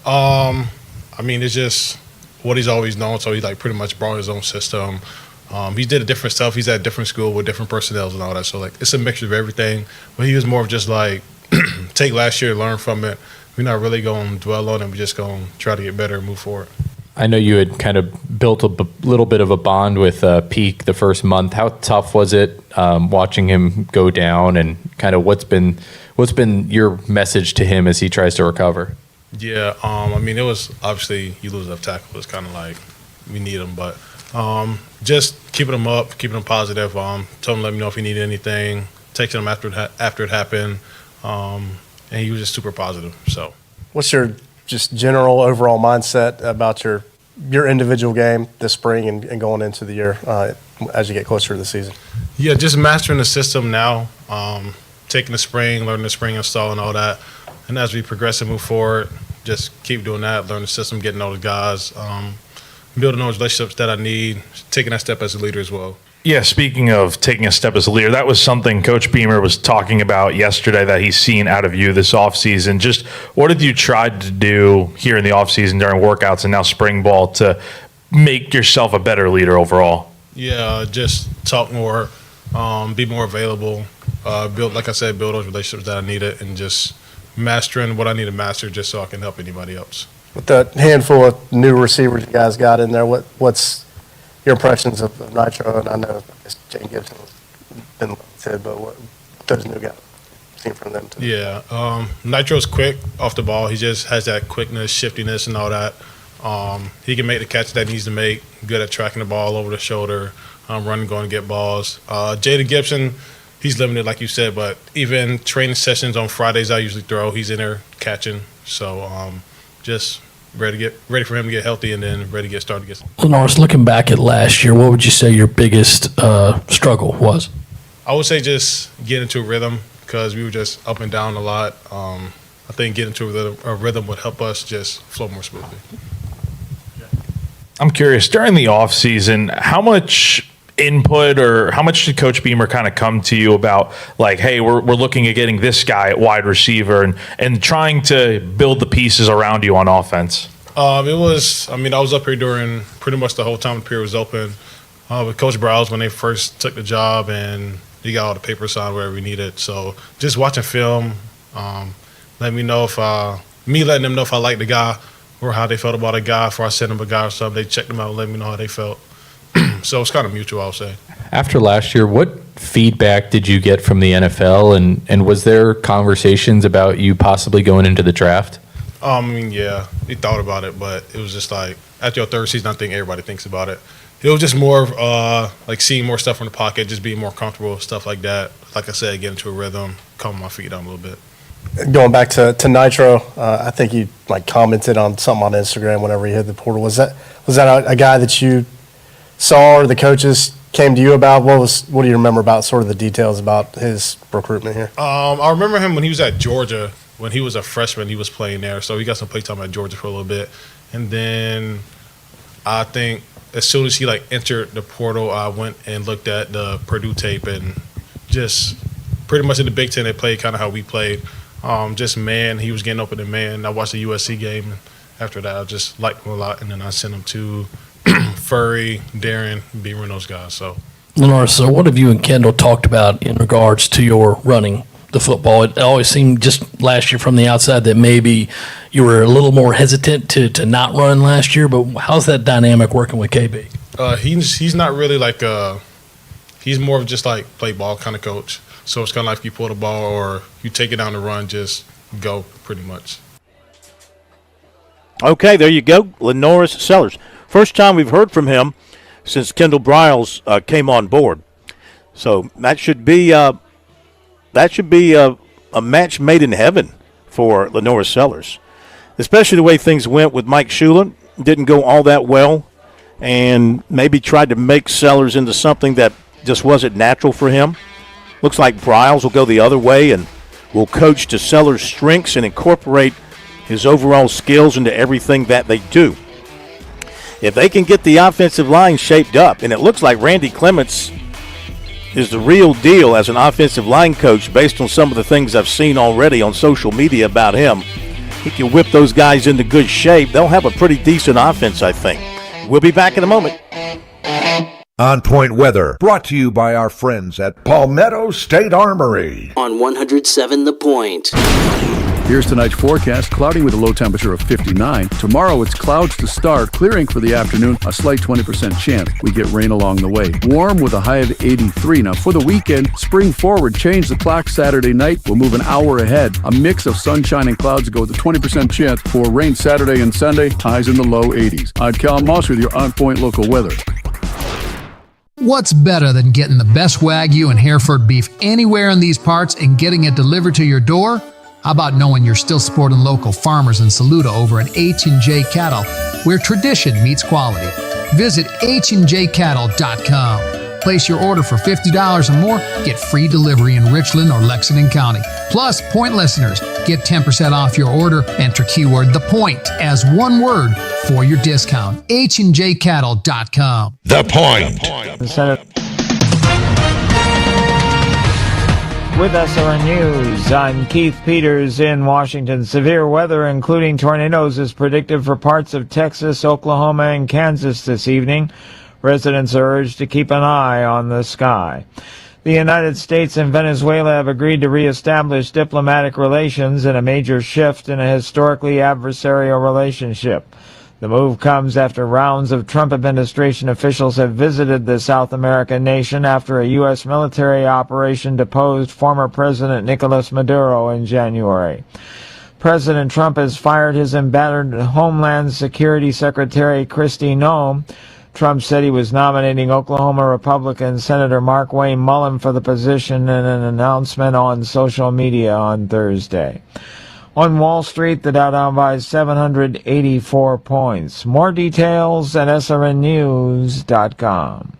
I mean, it's just what he's always known, so he pretty much brought his own system. He did different stuff. He's at a different school with different personnel and all that. So it's a mixture of everything. But he was more of just take last year, learn from it. We're not really going to dwell on it. We're just going to try to get better and move forward. I know you had kind of built a little bit of a bond with Peak the first month. How tough was it watching him go down, and kind of what's been your message to him as he tries to recover? Yeah, I mean, it was obviously you lose a tackle. It's kind of like we need him, but just keeping him up, keeping him positive. Told him let me know if he needed anything. Texted him after it happened, and he was just super positive. So, what's your just general overall mindset about your individual game this spring and going into the year as you get closer to the season? Yeah, just mastering the system now, taking the spring, learning the spring install and all that. And as we progress and move forward, just keep doing that, learn the system, getting all the guys, building those relationships that I need, taking that step as a leader as well. Yeah, speaking of taking a step as a leader, that was something Coach Beamer was talking about yesterday that he's seen out of you this offseason. Just what have you tried to do here in the offseason during workouts and now spring ball to make yourself a better leader overall? Yeah, just talk more, be more available, build those relationships that I needed, and just mastering what I need to master just so I can help anybody else. With the handful of new receivers you guys got in there, what's your impressions of Nitro? And I know Jane Gibson has been said, but what those new guys seen from them too? Yeah, Nitro's quick off the ball. He just has that quickness, shiftiness, and all that. He can make the catch that he needs to make, good at tracking the ball over the shoulder, running, going to get balls. Jaden Gibson, he's limited, like you said, but even training sessions on Fridays I usually throw, he's in there catching. So just ready for him to get healthy and then ready to get started. Lenoris, looking back at last year, what would you say your biggest struggle was? I would say just getting into a rhythm because we were just up and down a lot. I think getting into a rhythm would help us just flow more smoothly. I'm curious, during the offseason, how much input or how much did Coach Beamer kind of come to you about, like, hey, we're looking at getting this guy at wide receiver and trying to build the pieces around you on offense? I was up here during pretty much the whole time the period was open with Coach Browse when they first took the job, and he got all the papers signed wherever we needed. So just watching film, letting them know if I liked the guy or how they felt about a guy before I sent them a guy or something. They checked them out and let me know how they felt. So it's kind of mutual, I would say. After last year, what feedback did you get from the NFL, and was there conversations about you possibly going into the draft? Yeah, we thought about it, but it was just like after your third season, I think everybody thinks about it. It was just more like seeing more stuff from the pocket, just being more comfortable, stuff like that. Like I said, get into a rhythm, calm my feet down a little bit. Going back to Nitro, I think you commented on something on Instagram whenever you hit the portal. Was that a guy that you saw or the coaches came to you about? What do you remember about sort of the details about his recruitment here? I remember him when he was at Georgia. When he was a freshman, he was playing there, so he got some play time at Georgia for a little bit. And then I think as soon as he entered the portal, I went and looked at the Purdue tape, and just pretty much in the Big Ten, they played kind of how we played. Just man, he was getting open in man. I watched the USC game, and after that, I just liked him a lot, and then I sent him to Furry, Darren, Beamer, and those guys. So, Lenoris, so what have you and Kendall talked about in regards to your running the football? It always seemed just last year from the outside that maybe you were a little more hesitant to not run last year, but how's that dynamic working with KB? He's not really he's more of just play ball kind of coach. So it's kind of like if you pull the ball or you take it down the run, just go pretty much. Okay, there you go. Lenoris Sellers. First time we've heard from him since Kendall Briles came on board. So that should be a match made in heaven for Lenoris Sellers, especially the way things went with Mike Shula. Didn't go all that well, and maybe tried to make Sellers into something that just wasn't natural for him. Looks like Briles will go the other way and will coach to Sellers' strengths and incorporate his overall skills into everything that they do. If they can get the offensive line shaped up, and it looks like Randy Clements is the real deal as an offensive line coach based on some of the things I've seen already on social media about him. He can whip those guys into good shape. They'll have a pretty decent offense, I think. We'll be back in a moment. On Point Weather, brought to you by our friends at Palmetto State Armory. On 107 The Point. Here's tonight's forecast. Cloudy with a low temperature of 59. Tomorrow it's clouds to start, clearing for the afternoon, a slight 20% chance we get rain along the way. Warm with a high of 83. Now for the weekend, spring forward, change the clock Saturday night. We'll move an hour ahead. A mix of sunshine and clouds go with a 20% chance for rain Saturday and Sunday, highs in the low 80s. I'm Cal Moss with your On Point local weather. What's better than getting the best Wagyu and Hereford beef anywhere in these parts and getting it delivered to your door? How about knowing you're still supporting local farmers in Saluda over at H&J Cattle, where tradition meets quality? Visit HandJCattle.com. Place your order for $50 or more, get free delivery in Richland or Lexington County. Plus, Point listeners get 10% off your order. Enter keyword The Point as one word for your discount. HandJCattle.com. The Point. With SRN News, I'm Keith Peters in Washington. Severe weather, including tornadoes, is predicted for parts of Texas, Oklahoma, and Kansas this evening. Residents are urged to keep an eye on the sky. The United States and Venezuela have agreed to reestablish diplomatic relations in a major shift in a historically adversarial relationship. The move comes after rounds of Trump administration officials have visited the South American nation after a U.S. military operation deposed former President Nicolas Maduro in January. President Trump has fired his embattled Homeland Security Secretary Kristi Noem. Trump said he was nominating Oklahoma Republican Senator Mark Wayne Mullen for the position in an announcement on social media on Thursday. On Wall Street, the Dow down by 784 points. More details at srnnews.com.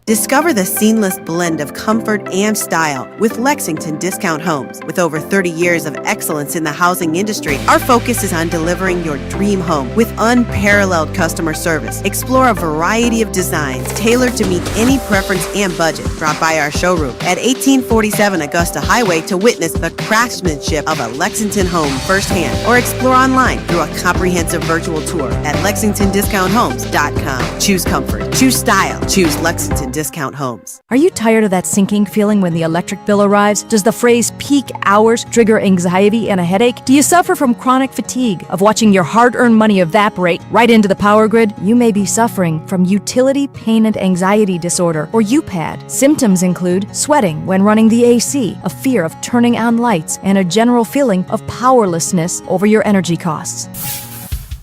Discover the seamless blend of comfort and style with Lexington Discount Homes. With over 30 years of excellence in the housing industry, our focus is on delivering your dream home with unparalleled customer service. Explore a variety of designs tailored to meet any preference and budget. Drop by our showroom at 1847 Augusta Highway to witness the craftsmanship of a Lexington home firsthand, or explore online through a comprehensive virtual tour at LexingtonDiscountHomes.com. Choose comfort, choose style, choose Lexington Discount Homes. Are you tired of that sinking feeling when the electric bill arrives? Does the phrase peak hours trigger anxiety and a headache? Do you suffer from chronic fatigue of watching your hard-earned money evaporate right into the power grid? You may be suffering from utility pain and anxiety disorder, or UPAD. Symptoms include sweating when running the AC, a fear of turning on lights, and a general feeling of powerlessness over your energy costs.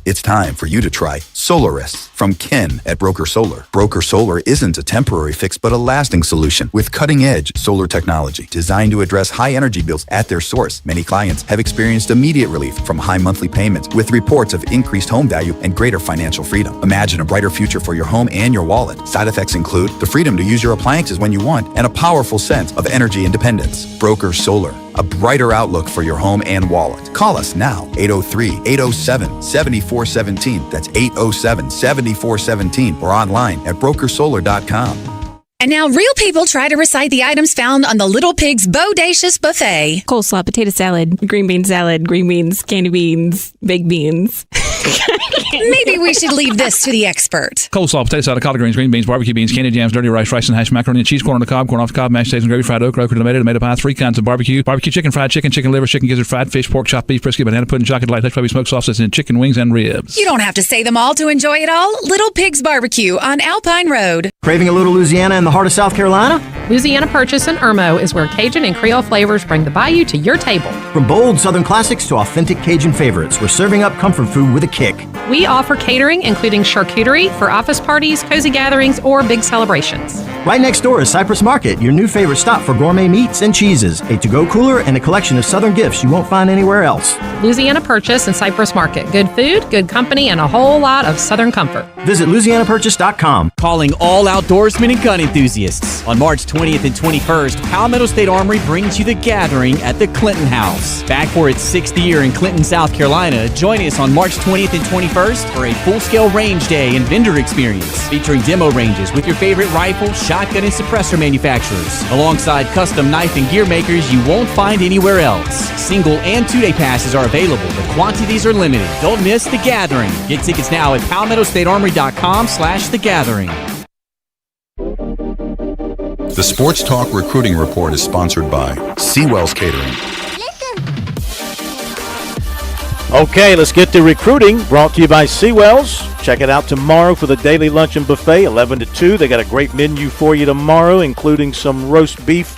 It's time for you to try Solarist from Ken at Broker Solar. Broker Solar isn't a temporary fix, but a lasting solution with cutting-edge solar technology designed to address high energy bills at their source. Many clients have experienced immediate relief from high monthly payments with reports of increased home value and greater financial freedom. Imagine a brighter future for your home and your wallet. Side effects include the freedom to use your appliances when you want and a powerful sense of energy independence. Broker Solar, a brighter outlook for your home and wallet. Call us now, 803-807-7417. That's 807-7417 or online at brokersolar.com. And now real people try to recite the items found on the Little Pig's Bodacious Buffet. Coleslaw, potato salad, green beans, candy beans, baked beans. Maybe we should leave this to the expert. Coleslaw, potato salad, collard greens, green beans, barbecue beans, candy jams, dirty rice, rice and hash, macaroni and cheese, corn on the cob, corn off the cob, mashed potatoes and gravy, fried okra, tomato pie, 3 kinds of barbecue chicken, fried chicken, chicken liver, chicken gizzard, fried fish, pork chop, beef brisket, banana pudding, chocolate light, baby smoked sausage, and chicken wings and ribs. You don't have to say them all to enjoy it all. Little Pig's Barbecue on Alpine Road. Craving a little Louisiana in the heart of South Carolina? Louisiana Purchase in Irmo is where Cajun and Creole flavors bring the bayou to your table. From bold Southern classics to authentic Cajun favorites, we're serving up comfort food with a kick. We offer catering, including charcuterie for office parties, cozy gatherings, or big celebrations. Right next door is Cypress Market, your new favorite stop for gourmet meats and cheeses, a to-go cooler, and a collection of Southern gifts you won't find anywhere else. Louisiana Purchase and Cypress Market. Good food, good company, and a whole lot of Southern comfort. Visit LouisianaPurchase.com. Calling all outdoorsmen and gun enthusiasts. On March 20th and 21st, Palmetto State Armory brings you The Gathering at the Clinton House. Back for its 6th year in Clinton, South Carolina, join us on March 20th and 21st for a full-scale range day and vendor experience featuring demo ranges with your favorite rifle, shotgun, and suppressor manufacturers, alongside custom knife and gear makers you won't find anywhere else. Single and 2-day passes are available, but quantities are limited. Don't miss The Gathering. Get tickets now at palmettostatearmory.com/thegathering. The Sports Talk Recruiting Report is sponsored by Seawell's Catering. Okay, let's get to recruiting, brought to you by Seawells. Check it out tomorrow for the daily luncheon buffet, 11 to 2. They got a great menu for you tomorrow, including some roast beef,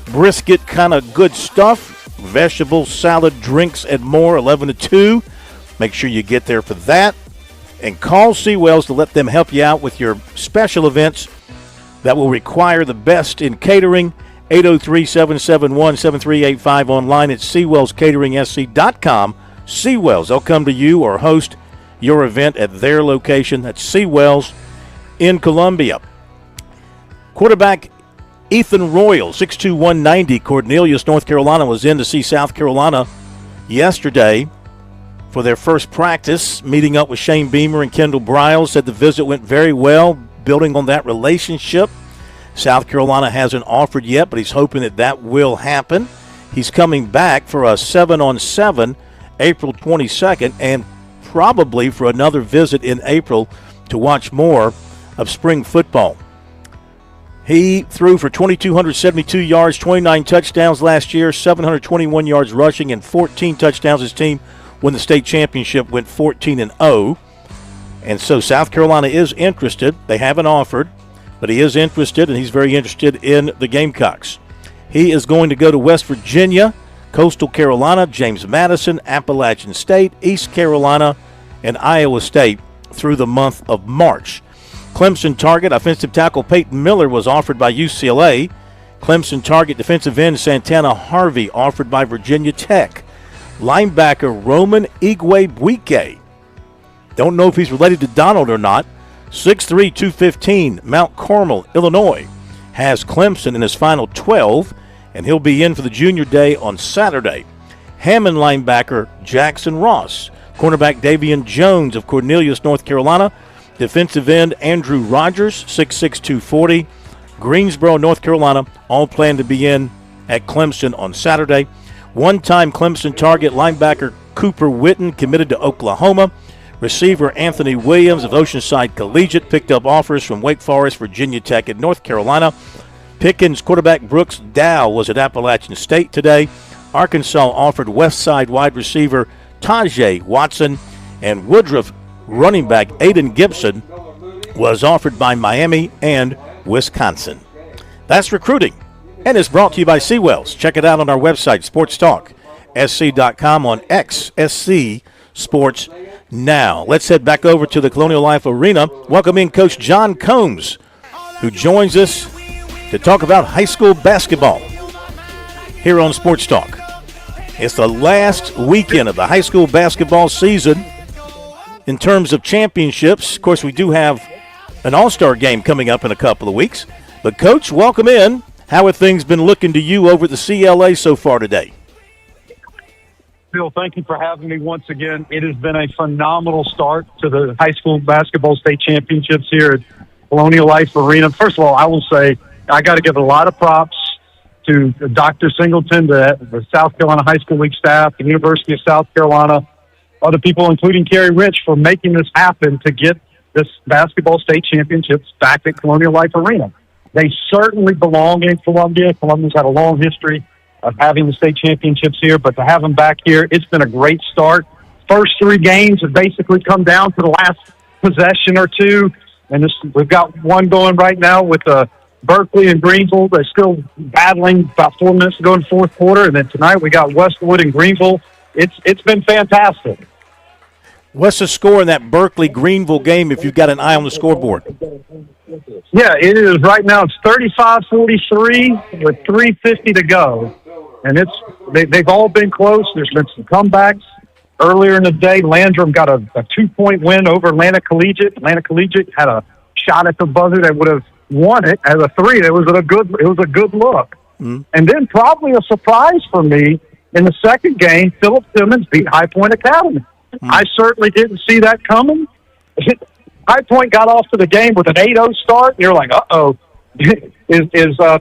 brisket, kind of good stuff, vegetable, salad, drinks, and more, 11 to 2. Make sure you get there for that. And call Seawells to let them help you out with your special events that will require the best in catering. 803-771-7385, online at SeawellsCateringSC.com. Seawells, they'll come to you or host your event at their location. That's Seawells in Columbia. Quarterback Ethan Royal, 6'2", 190. Cornelius, North Carolina, was in to see South Carolina yesterday for their first practice, meeting up with Shane Beamer and Kendall Briles. Said the visit went very well, building on that relationship. South Carolina hasn't offered yet, but he's hoping that will happen. He's coming back for a 7-on-7 April 22nd, and probably for another visit in April to watch more of spring football. He threw for 2,272 yards, 29 touchdowns last year, 721 yards rushing, and 14 touchdowns. His team won the state championship, went 14-0. And so South Carolina is interested. They haven't offered, but he is interested, and he's very interested in the Gamecocks. He is going to go to West Virginia, Coastal Carolina, James Madison, Appalachian State, East Carolina, and Iowa State through the month of March. Clemson target offensive tackle Peyton Miller was offered by UCLA. Clemson target defensive end Santana Harvey offered by Virginia Tech. Linebacker Roman Igwe-Buike. Don't know if he's related to Donald or not. 6'3", 215, Mount Carmel, Illinois. Has Clemson in his final 12, and he'll be in for the junior day on Saturday. Hammond linebacker Jackson Ross. Cornerback Davian Jones of Cornelius, North Carolina. Defensive end Andrew Rogers, 6'6", 240. Greensboro, North Carolina, all plan to be in at Clemson on Saturday. One-time Clemson target linebacker Cooper Witten committed to Oklahoma. Receiver Anthony Williams of Oceanside Collegiate picked up offers from Wake Forest, Virginia Tech, and North Carolina. Pickens quarterback Brooks Dow was at Appalachian State today. Arkansas offered Westside wide receiver Tajay Watson, and Woodruff running back Aiden Gibson was offered by Miami and Wisconsin. That's recruiting, and it's brought to you by Seawells. Check it out on our website, SportsTalkSC.com, on XSC Sports Now. Let's head back over to the Colonial Life Arena. Welcome in Coach John Combs, who joins us to talk about high school basketball here on Sports Talk. It's the last weekend of the high school basketball season in terms of championships. Of course, we do have an all-star game coming up in a couple of weeks. But, Coach, welcome in. How have things been looking to you over at the CLA so far today? Bill, thank you for having me once again. It has been a phenomenal start to the high school basketball state championships here at Colonial Life Arena. First of all, I will say I got to give a lot of props to Dr. Singleton, the South Carolina High School League staff, the University of South Carolina, other people, including Kerry Rich, for making this happen to get this basketball state championships back at Colonial Life Arena. They certainly belong in Columbia. Columbia's had a long history of having the state championships here, but to have them back here, it's been a great start. First three games have basically come down to the last possession or two, and we've got one going right now with Berkeley and Greenville. They're still battling about 4 minutes to go in the fourth quarter, and then tonight we got Westwood and Greenville. It's been fantastic. What's the score in that Berkeley-Greenville game if you've got an eye on the scoreboard? Yeah, it is right now. It's 35-43 with 3:50 to go. And they've all been close. There's been some comebacks. Earlier in the day, Landrum got a 2-point win over Atlanta Collegiate. Atlanta Collegiate had a shot at the buzzer that would have won it as a three. It was a good look. Mm-hmm. And then probably a surprise for me in the second game, Philip Simmons beat High Point Academy. Mm-hmm. I certainly didn't see that coming. High Point got off to the game with an 8-0 start. And you're like, uh-oh, is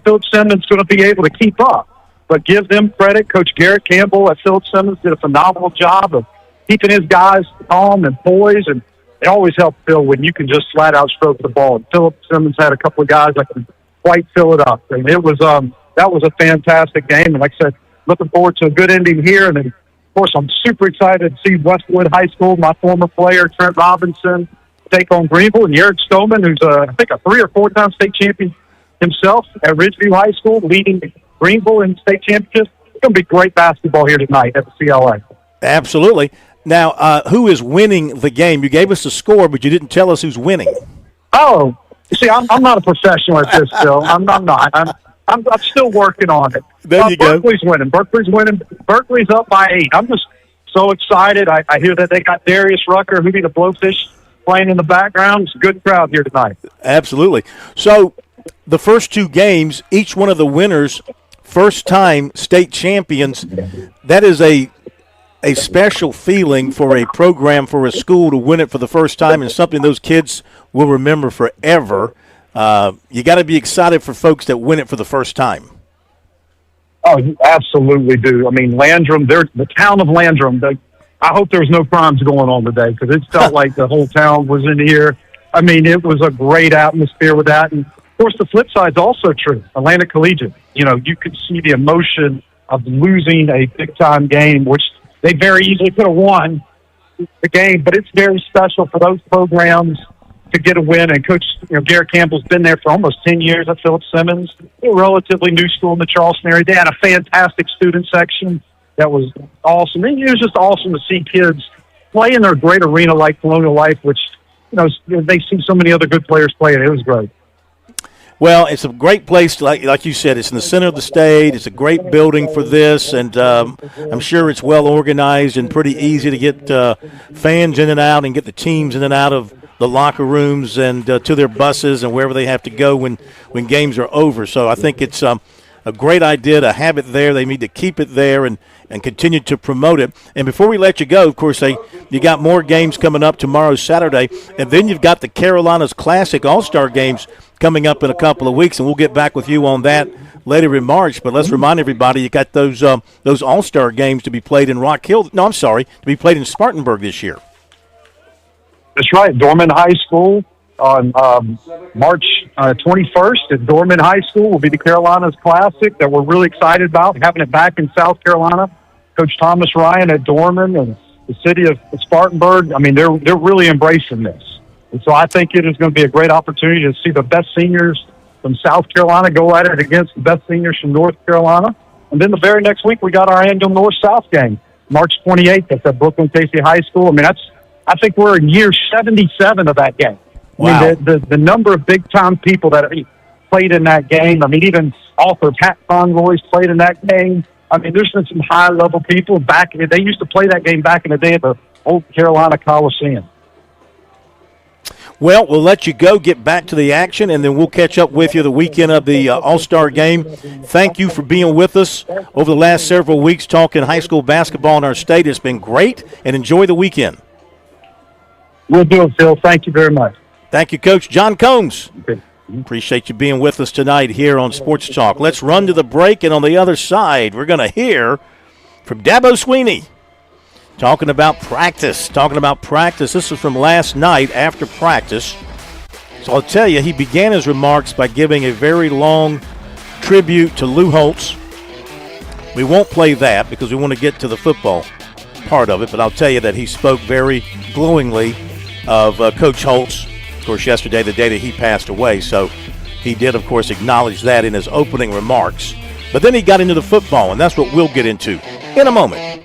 Philip Simmons going to be able to keep up? But give them credit. Coach Garrett Campbell at Philip Simmons did a phenomenal job of keeping his guys calm and poised, and it always helps, Phil, when you can just flat out stroke the ball. And Philip Simmons had a couple of guys that can quite fill it up. And it was that was a fantastic game. And like I said, looking forward to a good ending here. And then, of course, I'm super excited to see Westwood High School, my former player, Trent Robinson, take on Greenville, and Jared Stoneman, who's, I think, a 3 or 4-time state champion himself at Ridgeview High School, leading Greenville in state championships. It's going to be great basketball here tonight at the CLA. Absolutely. Now, who is winning the game? You gave us the score, but you didn't tell us who's winning. Oh, see, I'm not a professional at this, Phil. I'm not. I'm still working on it. There you go. Berkeley's winning. Berkeley's up by 8. I'm just so excited. I hear that they got Darius Rucker, who be the Blowfish, playing in the background. It's a good crowd here tonight. Absolutely. So the first two games, each one of the winners, first-time state champions. That is a special feeling for a program, for a school to win it for the first time, and something those kids will remember forever. You got to be excited for folks that win it for the first time. Oh, you absolutely do. I mean, Landrum, the town of Landrum, I hope there was no crimes going on today, because it felt like the whole town was in here. I mean, it was a great atmosphere with that. And, of course, the flip side's also true. Atlantic Collegiate, you could see the emotion of losing a big-time game, which they very easily could have won the game. But it's very special for those programs to get a win. And Coach Garrett Campbell's been there for almost 10 years at Phillips Simmons, a relatively new school in the Charleston area. They had a fantastic student section that was awesome. And it was just awesome to see kids play in their great arena like Colonial Life, which, they see so many other good players play it. It was great. Well, it's a great place, like you said. It's in the center of the state. It's a great building for this, and I'm sure it's well organized and pretty easy to get fans in and out and get the teams in and out of the locker rooms and to their buses and wherever they have to go when games are over. So I think it's a great idea to have it there. They need to keep it there and continue to promote it. And before we let you go, of course, you got more games coming up tomorrow, Saturday, and then you've got the Carolinas Classic All-Star games coming up in a couple of weeks, and we'll get back with you on that later in March. But let's remind everybody, you got those All-Star games to be played in to be played in Spartanburg this year. That's right. Dorman High School on March 21st at Dorman High School will be the Carolinas Classic that we're really excited about, having it back in South Carolina. Coach Thomas Ryan at Dorman and the city of Spartanburg, I mean, they're really embracing this. And so I think it is going to be a great opportunity to see the best seniors from South Carolina go at it against the best seniors from North Carolina. And then the very next week, we got our annual North-South game, March 28th. That's at Brooklyn Casey High School. I mean, I think we're in year 77 of that game. Wow. I mean, the number of big-time people that played in that game, I mean, even author Pat Conroy's played in that game. I mean, there's been some high-level people back. They used to play that game back in the day at the old Carolina Coliseum. Well, we'll let you go, get back to the action, and then we'll catch up with you the weekend of the All-Star game. Thank you for being with us over the last several weeks talking high school basketball in our state. It's been great, and enjoy the weekend. We'll do it, Phil. Thank you very much. Thank you, Coach John Combs. Okay. Appreciate you being with us tonight here on Sports Talk. Let's run to the break, and on the other side, we're going to hear from Dabo Sweeney. Talking about practice. This was from last night after practice. So I'll tell you, he began his remarks by giving a very long tribute to Lou Holtz. We won't play that because we want to get to the football part of it, but I'll tell you that he spoke very glowingly of Coach Holtz, of course, yesterday, the day that he passed away. So he did, of course, acknowledge that in his opening remarks. But then he got into the football, and that's what we'll get into in a moment.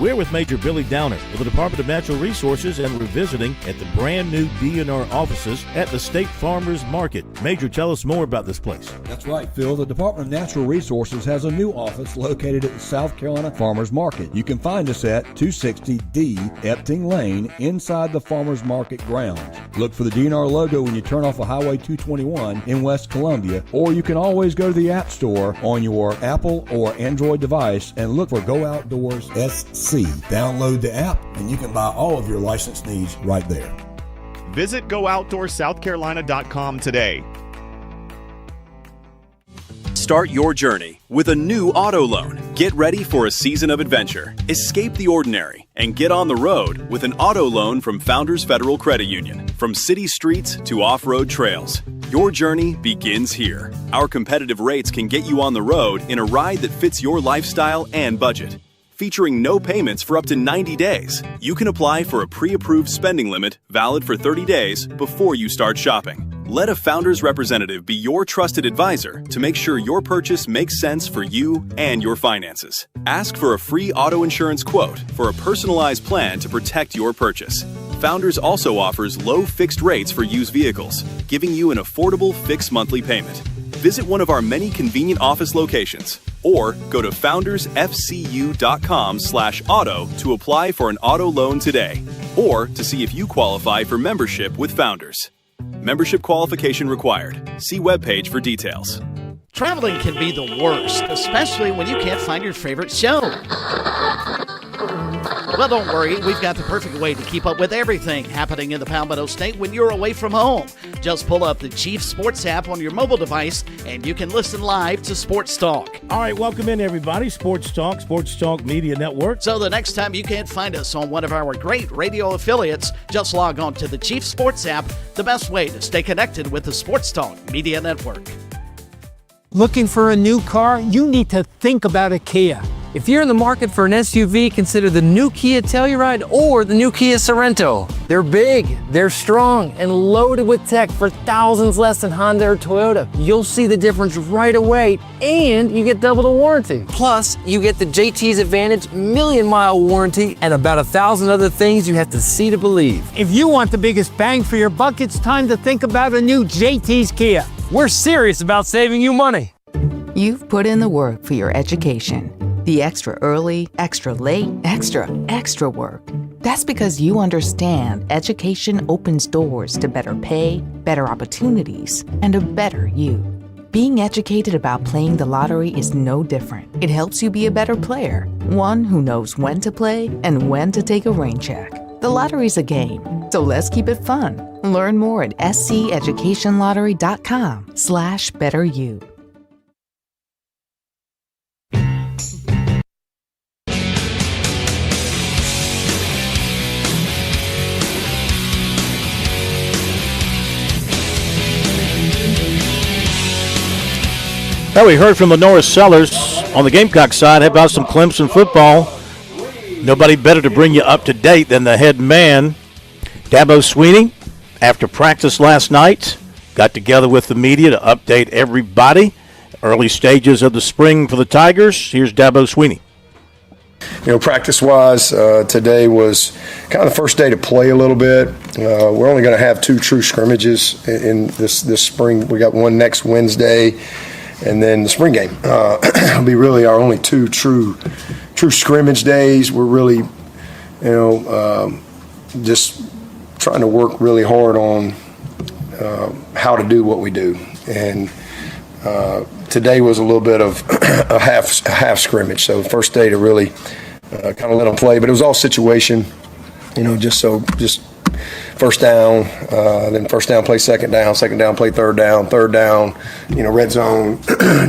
We're with Major Billy Downer with the Department of Natural Resources, and we're visiting at the brand new DNR offices at the State Farmers Market. Major, tell us more about this place. That's right, Phil. The Department of Natural Resources has a new office located at the South Carolina Farmers Market. You can find us at 260D Epting Lane inside the Farmers Market grounds. Look for the DNR logo when you turn off of Highway 221 in West Columbia, or you can always go to the App Store on your Apple or Android device and look for Go Outdoors SC. Download the app and you can buy all of your license needs right there. Visit GoOutdoorsSouthCarolina.com today. Start your journey with a new auto loan. Get ready for a season of adventure. Escape the ordinary and get on the road with an auto loan from Founders Federal Credit Union. From city streets to off-road trails, your journey begins here. Our competitive rates can get you on the road in a ride that fits your lifestyle and budget. Featuring no payments for up to 90 days. You can apply for a pre-approved spending limit valid for 30 days before you start shopping. Let a Founders representative be your trusted advisor to make sure your purchase makes sense for you and your finances. Ask for a free auto insurance quote for a personalized plan to protect your purchase. Founders also offers low fixed rates for used vehicles, giving you an affordable fixed monthly payment. Visit one of our many convenient office locations or go to foundersfcu.com/auto to apply for an auto loan today or to see if you qualify for membership with Founders. Membership qualification required. See webpage for details. Traveling can be the worst, especially when you can't find your favorite show. Well, don't worry. We've got the perfect way to keep up with everything happening in the Palmetto State when you're away from home. Just pull up the Chief Sports app on your mobile device, and you can listen live to Sports Talk. All right, welcome in, everybody. Sports Talk Media Network. So the next time you can't find us on one of our great radio affiliates, just log on to the Chief Sports app, the best way to stay connected with the Sports Talk Media Network. Looking for a new car? You need to think about a Kia. If you're in the market for an SUV, consider the new Kia Telluride or the new Kia Sorento. They're big, they're strong, and loaded with tech for thousands less than Honda or Toyota. You'll see the difference right away, and you get double the warranty. Plus, you get the JT's Advantage million-mile warranty and about 1,000 other things you have to see to believe. If you want the biggest bang for your buck, it's time to think about a new JT's Kia. We're serious about saving you money. You've put in the work for your education. The extra early, extra late, extra work. That's because you understand education opens doors to better pay, better opportunities, and a better you. Being educated about playing the lottery is no different. It helps you be a better player, one who knows when to play and when to take a rain check. The lottery's a game, so let's keep it fun. Learn more at sceducationlottery.com/betteryou. Well, we heard from Lenora Sellers on the Gamecock side. How about some Clemson football? Nobody better to bring you up to date than the head man, Dabo Sweeney. After practice last night, got together with the media to update everybody. Early stages of the spring for the Tigers. Here's Dabo Sweeney. Practice-wise, today was kind of the first day to play a little bit. We're only going to have 2 true scrimmages in this spring. We got one next Wednesday, and then the spring game. It'll be really our only 2 true scrimmage days. We're really, just trying to work really hard on how to do what we do. And today was a little bit of a half scrimmage. So first day to really kind of let them play, but it was all situation. Just first down, then first down play second down play third down, red zone,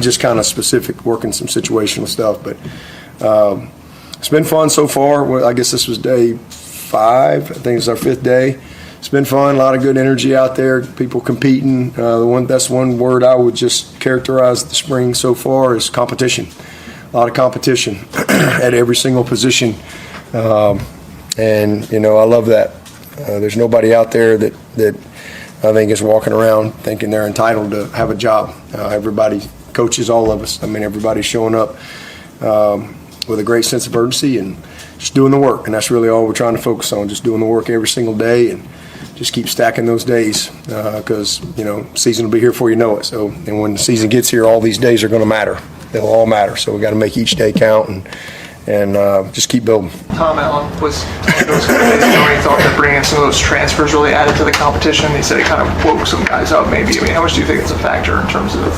just kind of specific, working some situational stuff. But it's been fun so far. I guess this was day 5. I think it's our 5th day. It's been fun, a lot of good energy out there, people competing. That's one word I would just characterize the spring so far is competition. A lot of competition at every single position. And I love that. There's nobody out there that I think is walking around thinking they're entitled to have a job. Everybody, coaches, all of us. Everybody's showing up with a great sense of urgency and just doing the work. And that's really all we're trying to focus on, just doing the work every single day and just keep stacking those days because, season will be here before you know it. So, and when the season gets here, all these days are going to matter. They'll all matter. So we got to make each day count and just keep building. Tom Allen was one of those guys he thought that bringing in some of those transfers really added to the competition. He said it kind of woke some guys up maybe. How much do you think it's a factor in terms of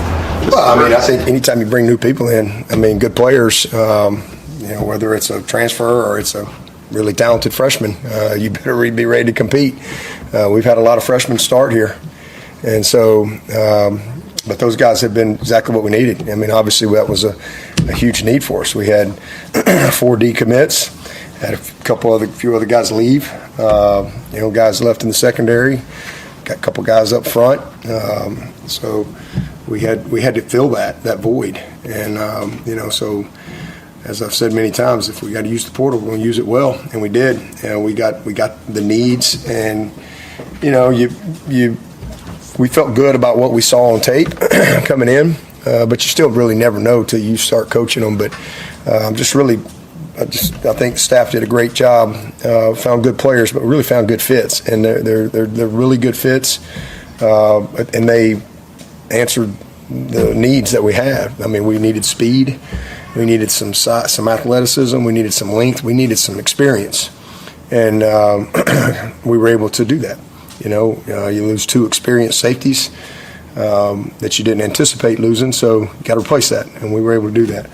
I think anytime you bring new people in, good players, whether it's a transfer or it's a really talented freshman, you better be ready to compete. We've had a lot of freshmen start here. And so, but those guys have been exactly what we needed. Obviously that was a huge need for us. We had 4 decommits, had a few other guys leave, guys left in the secondary, got a couple guys up front. So we had to fill that void. And, so as I've said many times, if we got to use the portal, we're going to use it well. And we did. And we got the needs and, we felt good about what we saw on tape coming in, but you still really never know till you start coaching them. But I think the staff did a great job. Found good players, but really found good fits, and they're really good fits, and they answered the needs that we had. We needed speed, we needed some size, some athleticism, we needed some length, we needed some experience, and we were able to do that. You lose 2 experienced safeties that you didn't anticipate losing, so you got to replace that, and we were able to do that.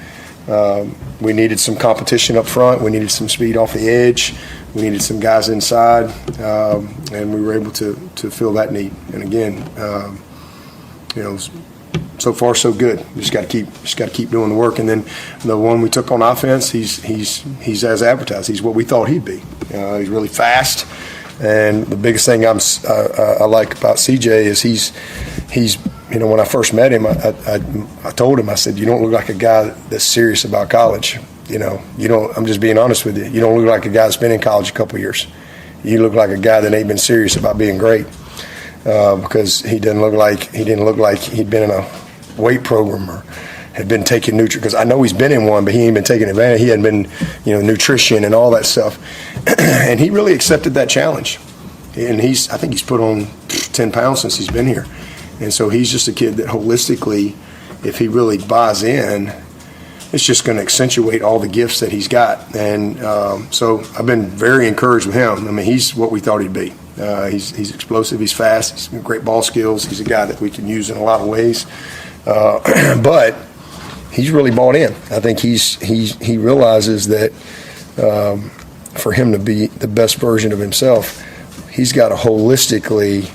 We needed some competition up front. We needed some speed off the edge. We needed some guys inside, and we were able to fill that need. And again, so far so good. Just got to keep doing the work. And then the one we took on offense, he's as advertised. He's what we thought he'd be. He's really fast. And the biggest thing I like about CJ is he's when I first met him, I told him, I said, you don't look like a guy that's serious about college. You don't. I'm just being honest with you. You don't look like a guy that's been in college a couple of years. You look like a guy that ain't been serious about being great, because he didn't look like he'd been in a weight program or had been taking nutrition. Because I know he's been in one, but he ain't been taking advantage. He hadn't been, nutrition and all that stuff. And he really accepted that challenge. And I think he's put on 10 pounds since he's been here. And so he's just a kid that holistically, if he really buys in, it's just going to accentuate all the gifts that he's got. And so I've been very encouraged with him. I mean, he's what we thought he'd be. He's explosive, he's fast, he's got great ball skills. He's a guy that we can use in a lot of ways. But he's really bought in. I think he realizes that for him to be the best version of himself, he's got to holistically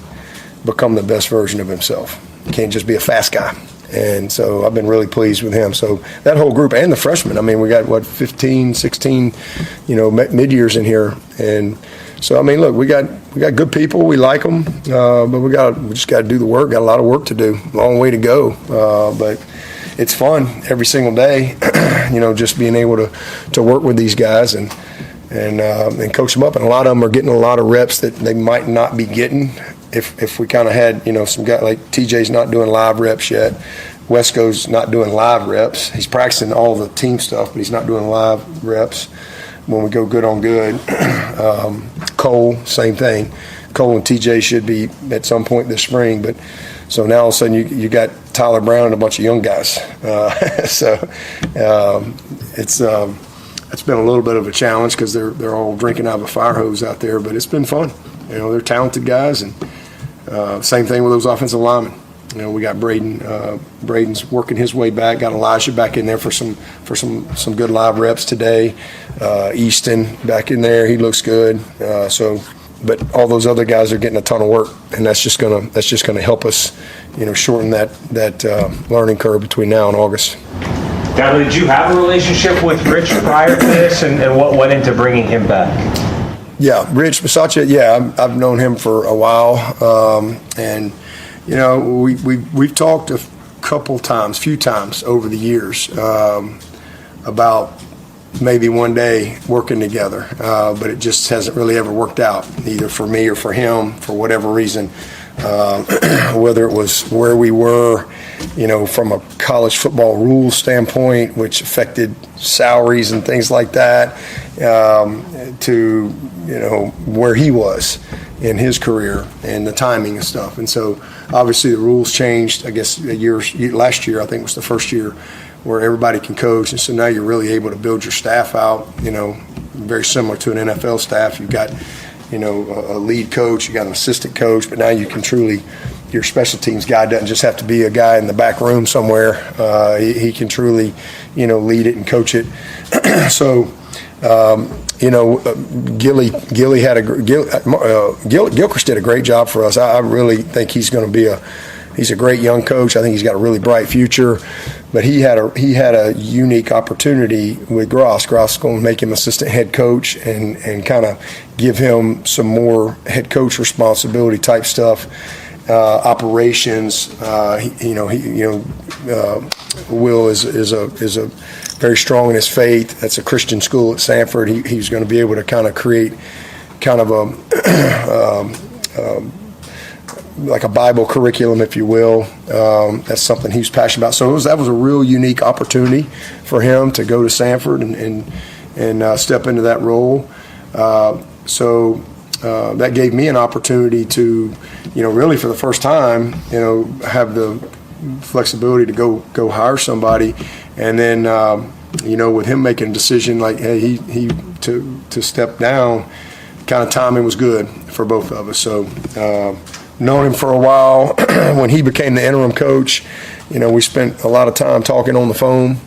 become the best version of himself. He can't just be a fast guy. And so I've been really pleased with him. So that whole group and the freshmen, I mean, we got 15, 16, mid-years in here. And so, I mean, look, we got good people. We like them, but we just got to do the work. Got a lot of work to do. Long way to go. But it's fun every single day. Just being able to work with these guys and coach them up. And a lot of them are getting a lot of reps that they might not be getting if we kind of had some guy like TJ's not doing live reps yet. Wesco's not doing live reps. He's practicing all the team stuff, but he's not doing live reps when we go good on good. Cole, same thing. Cole and TJ should be at some point this spring, but so now all of a sudden you got Tyler Brown and a bunch of young guys. It's been a little bit of a challenge because they're all drinking out of a fire hose out there, but it's been fun. They're talented guys, and same thing with those offensive linemen. We got Braden. Braden's working his way back. Got Elijah back in there for some good live reps today. Easton back in there. He looks good. But all those other guys are getting a ton of work, and that's just gonna help us, shorten that learning curve between now and August. Now, did you have a relationship with Rich prior to this, and what went into bringing him back? Yeah, Rich Bisaccia, I've known him for a while, and we've talked a few times over the years about maybe one day working together, but it just hasn't really ever worked out, either for me or for him, for whatever reason. Whether it was where we were, from a college football rules standpoint, which affected salaries and things like that, to where he was in his career and the timing and stuff. And so obviously the rules changed. I guess last year I think was the first year where everybody can coach, and so now you're really able to build your staff out. Very similar to an NFL staff. You've got a lead coach, you got an assistant coach, but now you can truly, your special teams guy doesn't just have to be a guy in the back room somewhere. He can truly, lead it and coach it. So, Gilchrist did a great job for us. I really think he's going to be he's a great young coach. I think he's got a really bright future. But he had a unique opportunity with Gross. Gross is going to make him assistant head coach and kind of give him some more head coach responsibility type stuff, operations. Will is a very strong in his faith. That's a Christian school at Sanford. He's going to be able to kind of create kind of like a Bible curriculum, if you will. That's something he's passionate about. So that was a real unique opportunity for him to go to Sanford and step into that role. So that gave me an opportunity to, really for the first time, have the flexibility to go hire somebody, and then with him making a decision like, hey, he to step down. kind of timing was good for both of us. So known him for a while. When he became the interim coach, we spent a lot of time talking on the phone.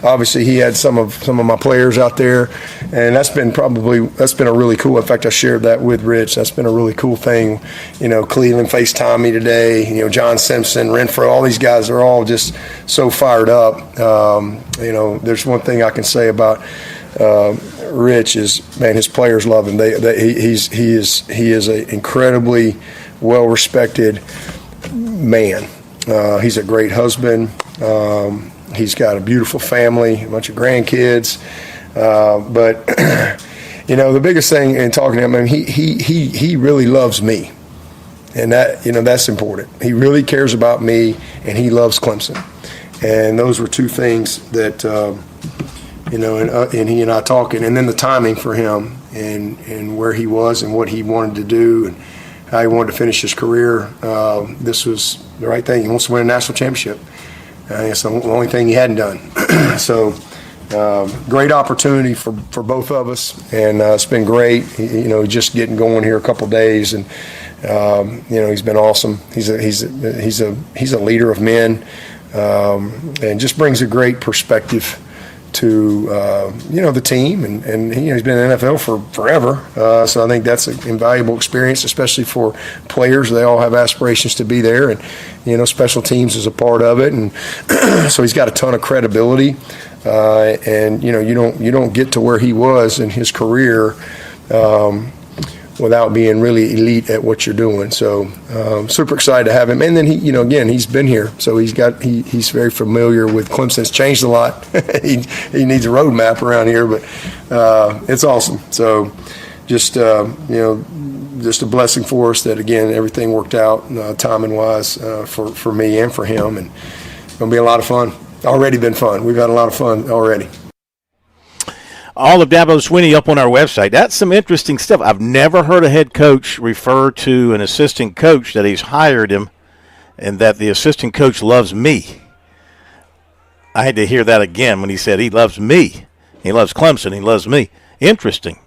Obviously he had some of my players out there, and that's been a really cool. In fact, I shared that with Rich. That's been a really cool thing. Cleveland FaceTimed me today. John Simpson, Renfro, all these guys are all just so fired up. There's one thing I can say about Rich is, man, his players love him. He is an incredibly well-respected man. He's a great husband. He's got a beautiful family, a bunch of grandkids. But the biggest thing in talking to him, he really loves me, and that's important. He really cares about me, and he loves Clemson. And those were two things that and he and I talking, and then the timing for him and where he was and what he wanted to do and how he wanted to finish his career. This was the right thing. He wants to win a national championship. It's the only thing he hadn't done. So great opportunity for both of us, and it's been great. Just getting going here a couple days, and he's been awesome. He's a leader of men, and just brings a great perspective to the team, and he's been in the NFL for forever. So I think that's an invaluable experience, especially for players. They all have aspirations to be there, and special teams is a part of it, and so he's got a ton of credibility. And you don't get to where he was in his career without being really elite at what you're doing. So super excited to have him. And then he's been here, so he's very familiar with Clemson. It's changed a lot. he needs a roadmap around here, but it's awesome. So just a blessing for us that, again, everything worked out timing wise for me and for him, and it's gonna be a lot of fun. Already been fun. We've had a lot of fun already. All of Dabo Swinney up on our website. That's some interesting stuff. I've never heard a head coach refer to an assistant coach that he's hired him and that the assistant coach loves me. I had to hear that again when he said he loves me. He loves Clemson. He loves me. Interesting.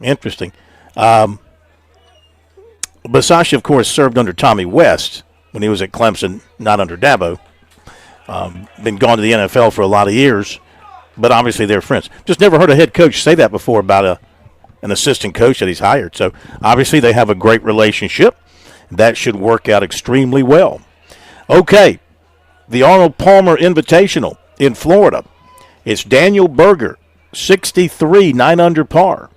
Bisaccia, of course, served under Tommy West when he was at Clemson, not under Dabo. Been gone to the NFL for a lot of years. But obviously they're friends. Just never heard a head coach say that before about an assistant coach that he's hired. So obviously they have a great relationship. That should work out extremely well. Okay, the Arnold Palmer Invitational in Florida. It's Daniel Berger, 63, 9 under par.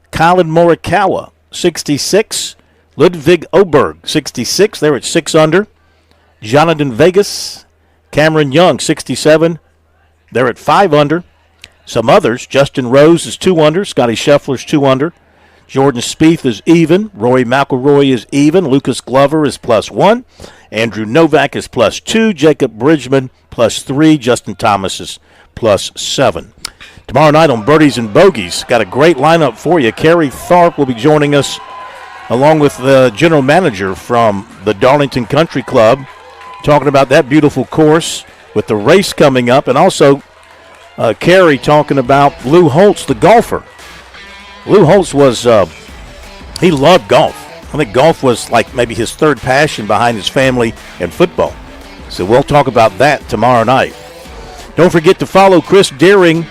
Colin Morikawa, 66. Ludwig Oberg, 66. They're at 6 under. Jonathan Vegas, Cameron Young, 67. They're at 5 under. Some others, Justin Rose is 2 under. Scotty Scheffler's 2 under. Jordan Spieth is even. Rory McIlroy is even. Lucas Glover is +1. Andrew Novak is +2. Jacob Bridgman +3. Justin Thomas is +7. Tomorrow night on Birdies and Bogeys, got a great lineup for you. Kerry Tharp will be joining us along with the general manager from the Darlington Country Club, talking about that beautiful course with the race coming up, and also Kerry talking about Lou Holtz, the golfer. Lou Holtz he loved golf. I think golf was like maybe his third passion behind his family and football. So we'll talk about that tomorrow night. Don't forget to follow Chris Deering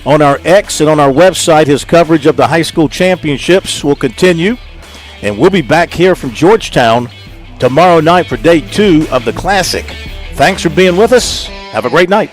on our X and on our website. His coverage of the high school championships will continue, and we'll be back here from Georgetown tomorrow night for day 2 of the Classic. Thanks for being with us. Have a great night.